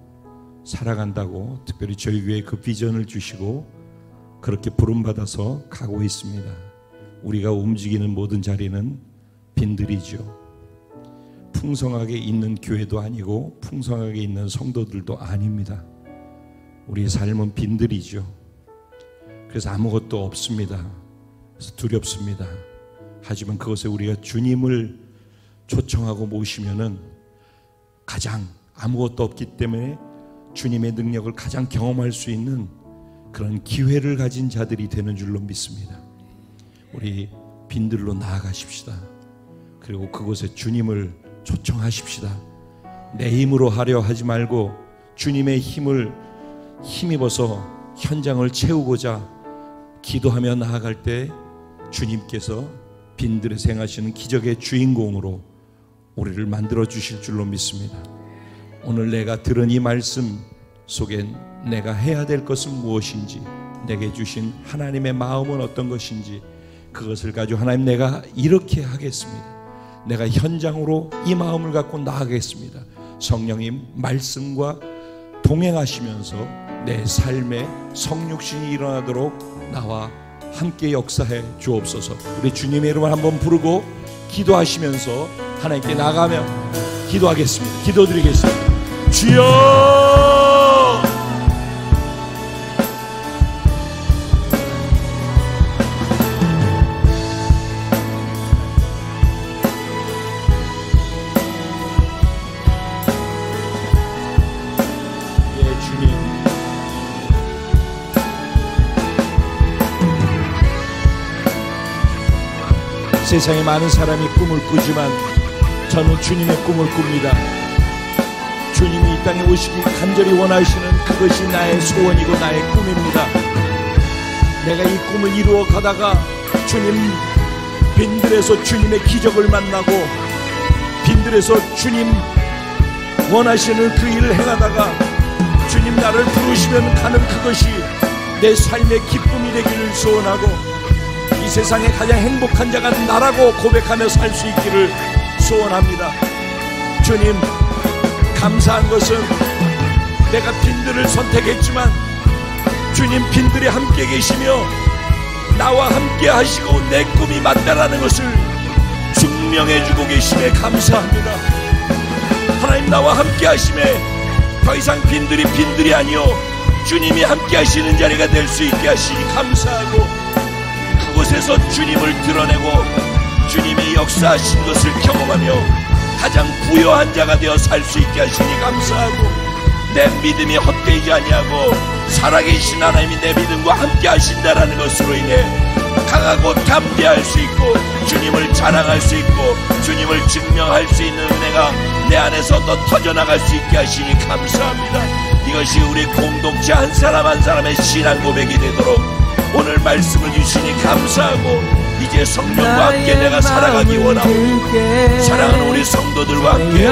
살아간다고 특별히 저희 교회에 그 비전을 주시고 그렇게 부름받아서 가고 있습니다. 우리가 움직이는 모든 자리는 빈들이죠. 풍성하게 있는 교회도 아니고 풍성하게 있는 성도들도 아닙니다. 우리의 삶은 빈들이죠. 그래서 아무것도 없습니다. 그래서 두렵습니다. 하지만 그것에 우리가 주님을 초청하고 모시면은 가장 아무것도 없기 때문에 주님의 능력을 가장 경험할 수 있는 그런 기회를 가진 자들이 되는 줄로 믿습니다. 우리 빈들로 나아가십시다. 그리고 그곳에 주님을 초청하십시다. 내 힘으로 하려 하지 말고 주님의 힘을 힘입어서 현장을 채우고자 기도하며 나아갈 때 주님께서 빈들에 행하시는 기적의 주인공으로 우리를 만들어 주실 줄로 믿습니다. 오늘 내가 들은 이 말씀 속엔 내가 해야 될 것은 무엇인지, 내게 주신 하나님의 마음은 어떤 것인지, 그것을 가지고 하나님 내가 이렇게 하겠습니다. 내가 현장으로 이 마음을 갖고 나아가겠습니다. 성령님 말씀과 동행하시면서 내 삶에 성육신이 일어나도록 나와 함께 역사해 주옵소서. 우리 주님의 이름을 한번 부르고 기도하시면서 하나님께 나가며 기도하겠습니다. 기도드리겠습니다. 주여! 세상에 많은 사람이 꿈을 꾸지만 저는 주님의 꿈을 꿉니다. 주님이 이 땅에 오시기 간절히 원하시는 그것이 나의 소원이고 나의 꿈입니다. 내가 이 꿈을 이루어 가다가 주님 빈들에서 주님의 기적을 만나고 빈들에서 주님 원하시는 그 일을 행하다가 주님 나를 부르시면 가는 그것이 내 삶의 기쁨이 되기를 소원하고 이 세상에 가장 행복한 자가 나라고 고백하며 살 수 있기를 소원합니다. 주님, 감사한 것은 내가 빈들을 선택했지만 주님 빈들이 함께 계시며 나와 함께 하시고 내 꿈이 맞다라는 것을 증명해주고 계심에 감사합니다. 하나님, 나와 함께 하심에 더 이상 빈들이 아니요 주님이 함께 하시는 자리가 될 수 있게 하시니 감사하고, 그곳에서 주님을 드러내고 주님이 역사하신 것을 경험하며 가장 부요한 자가 되어 살 수 있게 하시니 감사하고, 내 믿음이 헛되지 아니하고 살아계신 하나님이 내 믿음과 함께 하신다라는 것으로 인해 강하고 담대할 수 있고 주님을 자랑할 수 있고 주님을 증명할 수 있는 은혜가 내 안에서 더 터져나갈 수 있게 하시니 감사합니다. 이것이 우리 공동체 한 사람 한 사람의 신앙 고백이 되도록 오늘 말씀을 주시니 감사하고, 이제 성령과 함께 내가 살아가기 원하고 사랑하는 우리 성도들과 함께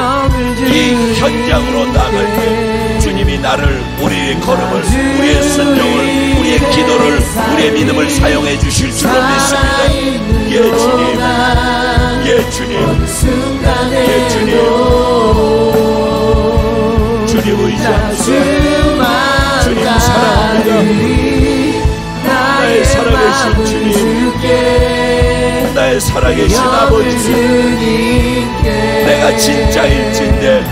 이 현장으로 나갈 때 주님이 나를, 우리의 걸음을, 우리의 순종을, 우리의 기도를, 우리의 믿음을 사용해 주실 줄로 믿습니다. 예 주님, 예 주님, 예 주님, 주님 의지합니다. 주님 사랑합니다. 나의 살아계신 주님, 나의 살아계신 아버지, 내가 진짜일진데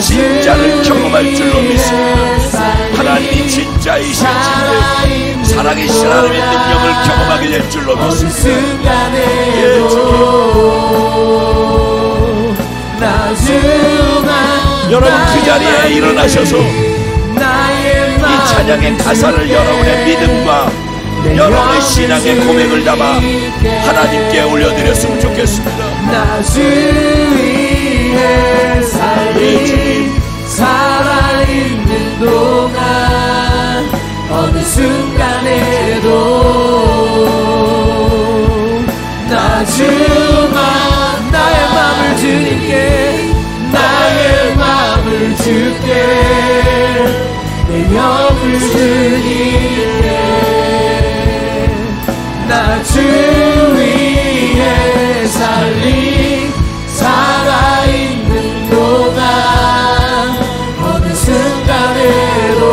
진짜를 경험할 줄로 믿습니다. 하나님이 진짜이실진데 살아계신 하나님의 능력을 경험하게 될 줄로 믿습니다. 예 주님, 여러분 그 자리에 일어나셔서 이 찬양의 가사를 여러분의 믿음과 여러분의 신앙의 고백을 담아 하나님께 올려드렸으면 좋겠습니다. 나 주 위에 살리 살아있는 동안 어느 순간에도 나 주만 나의 맘을 주님께, 나의 맘을 주께, 내 영을 주님께, 나 주 위에 살리 살아있는 동안 어느 순간에도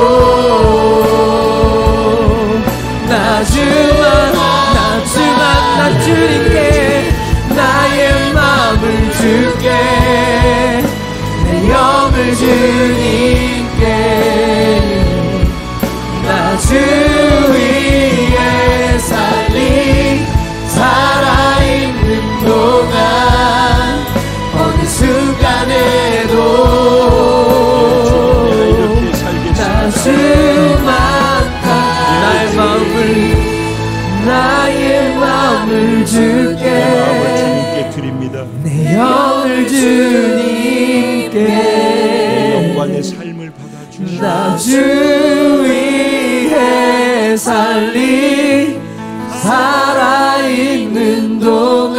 나 주님께 나의 마음을 줄게, 내 영을 주님께, 나 주 위에 살리 살아있는 동안 어느 순간에도 나 주만 나의 마음을 주께, 주님께 드립니다. 내 영을 주님께, 내 영광의 삶을 받아주시고 나 주 위에 살리 살아있는 동안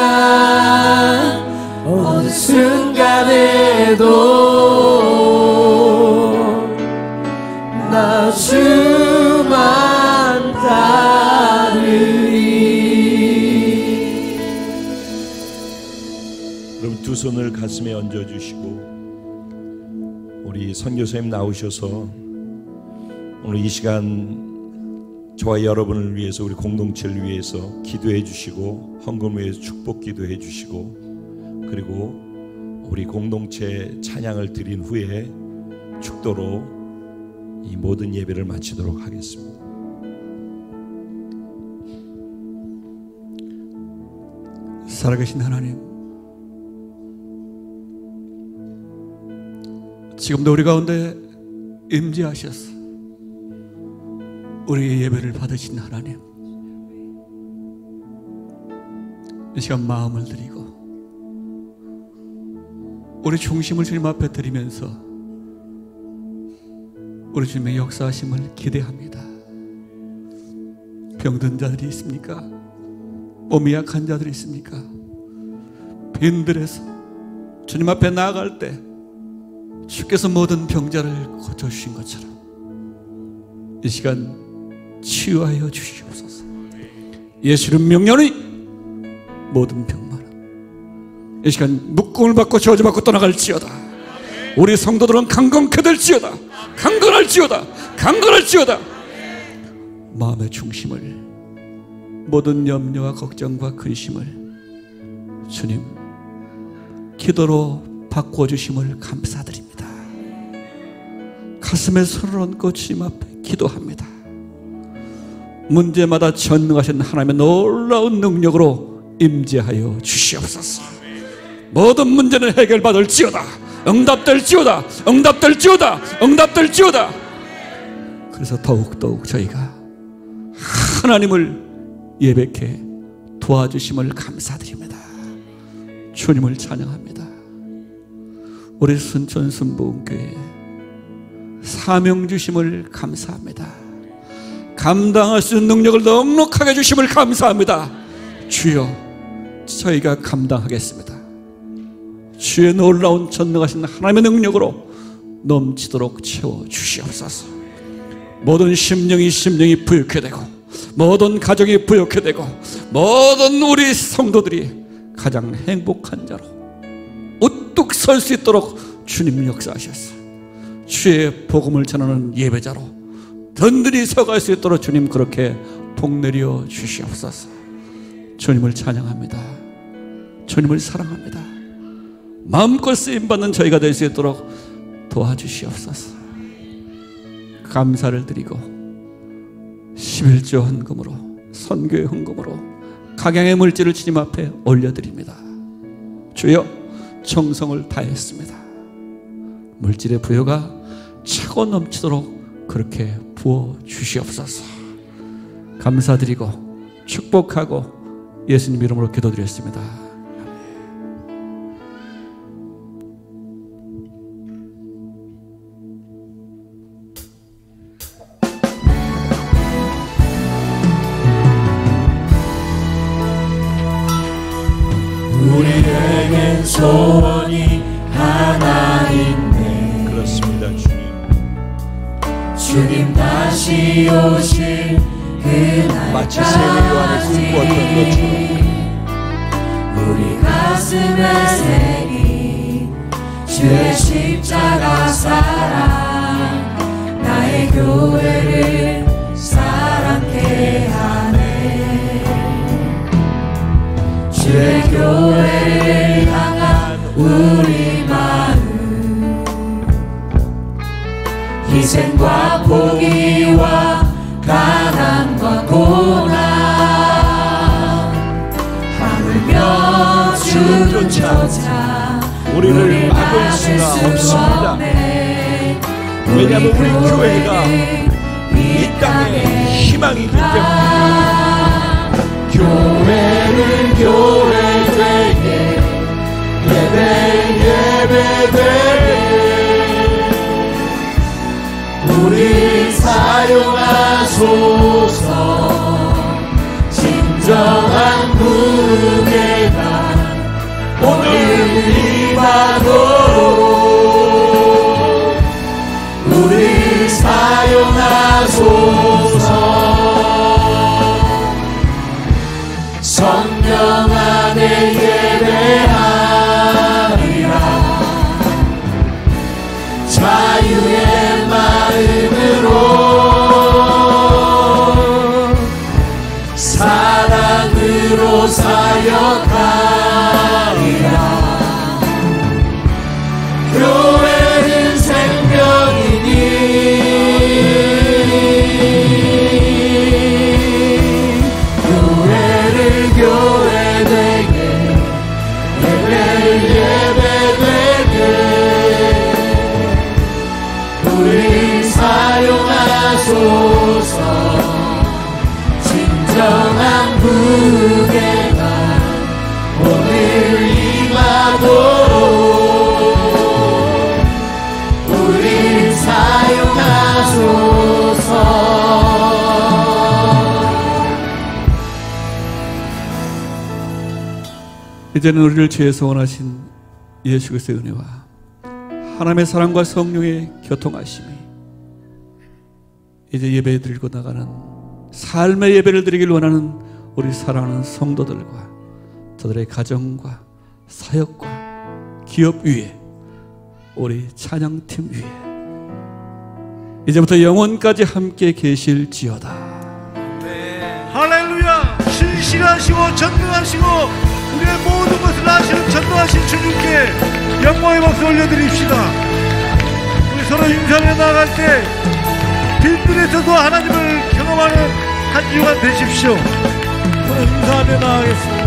어느 순간에도 나 주만 따르리. 그럼 두 손을 가슴에 얹어주시고 우리 선교사님 나오셔서 오늘 이 시간 저와 여러분을 위해서, 우리 공동체를 위해서 기도해 주시고 헌금을 위해서 축복 기도해 주시고, 그리고 우리 공동체 찬양을 드린 후에 축도로 이 모든 예배를 마치도록 하겠습니다. 살아계신 하나님, 지금도 우리 가운데 임재하셔서 우리의 예배를 받으신 하나님, 이 시간 마음을 드리고 우리 중심을 주님 앞에 드리면서 우리 주님의 역사하심을 기대합니다. 병든 자들이 있습니까? 몸이 약한 자들이 있습니까? 빈들에서 주님 앞에 나아갈 때 주께서 모든 병자를 고쳐주신 것처럼 이 시간 치유하여 주시옵소서. 예수님 명령이 모든 병만은 이 시간 묶음을 받고 저주받고 떠나갈지어다. 우리 성도들은 강건케 될지어다. 강건할지어다. 강건할지어다. 마음의 중심을, 모든 염려와 걱정과 근심을 주님 기도로 바꿔주심을 감사드립니다. 가슴에 손을 얹고 주님 앞에 기도합니다. 문제마다 전능하신 하나님의 놀라운 능력으로 임재하여 주시옵소서. 모든 문제는 해결받을지어다. 응답될지어다. 응답될지어다. 응답될지어다. 그래서 더욱더욱 저희가 하나님을 예배케 도와주심을 감사드립니다. 주님을 찬양합니다. 우리 순천 순복음교회 사명 주심을 감사합니다. 감당할 수 있는 능력을 넉넉하게 주심을 감사합니다. 주여, 저희가 감당하겠습니다. 주의 놀라운 전능하신 하나님의 능력으로 넘치도록 채워주시옵소서. 모든 심령이 부욕해 되고, 모든 가정이 부욕해 되고, 모든 우리 성도들이 가장 행복한 자로 우뚝 설 수 있도록 주님 역사하셨어. 주의 복음을 전하는 예배자로 든든히 서갈 수 있도록 주님 그렇게 복내려 주시옵소서. 주님을 찬양합니다. 주님을 사랑합니다. 마음껏 쓰임받는 저희가 될 수 있도록 도와주시옵소서. 감사를 드리고 11조 헌금으로, 선교의 헌금으로 각양의 물질을 주님 앞에 올려드립니다. 주여, 정성을 다했습니다. 물질의 부여가 차고 넘치도록 그렇게 부어주시옵소서. 감사드리고 축복하고 예수님 이름으로 기도드렸습니다. 우리에겐 소원이 하나 있네. 그렇습니다. 주님. 주님 다시 오실 그날까지 마치 세례요한이 꿈꾸었던 것처럼 우리 가슴에 새긴 주의 십자가 사랑 나의 교회를 사랑케 하네. 주의 교회를 향한 우리 마음, 희생과 포기와 가난과 고난, 하물며 주조차 우리를 막을 수가 없습니다. 왜냐하면 우리 교회가 이 땅에 희망이기 때문입니다. 교회는 교회되게, 예배되게 우리 사용하소서. 진정한 무게가 오늘 임하도록 우리 사용하소서. 성령 안에 예배하리라. 자유의 마음으로 사랑으로 사역하리라. 교회는 생명이니 교회되게, 예배되게 우리 사용하소서. 진정한 무게가 이제는 우리를 죄에서 원하신 예수 그리스도의 은혜와 하나님의 사랑과 성령의 교통하심이 이제 예배 드리고 나가는 삶의 예배를 드리길 원하는 우리 사랑하는 성도들과 저들의 가정과 사역과 기업 위에, 우리 찬양팀 위에 이제부터 영원까지 함께 계실지어다. 할렐루야. 신실하시고 전능하시고 우리의 모든 것을 아시는 전능하신 주님께 영광의 박수 올려드립시다. 우리 서로 인사하며 나아갈 때 빈들에서도 하나님을 경험하는 한 주간 되십시오. 서로 인사하며 나아가겠습니다.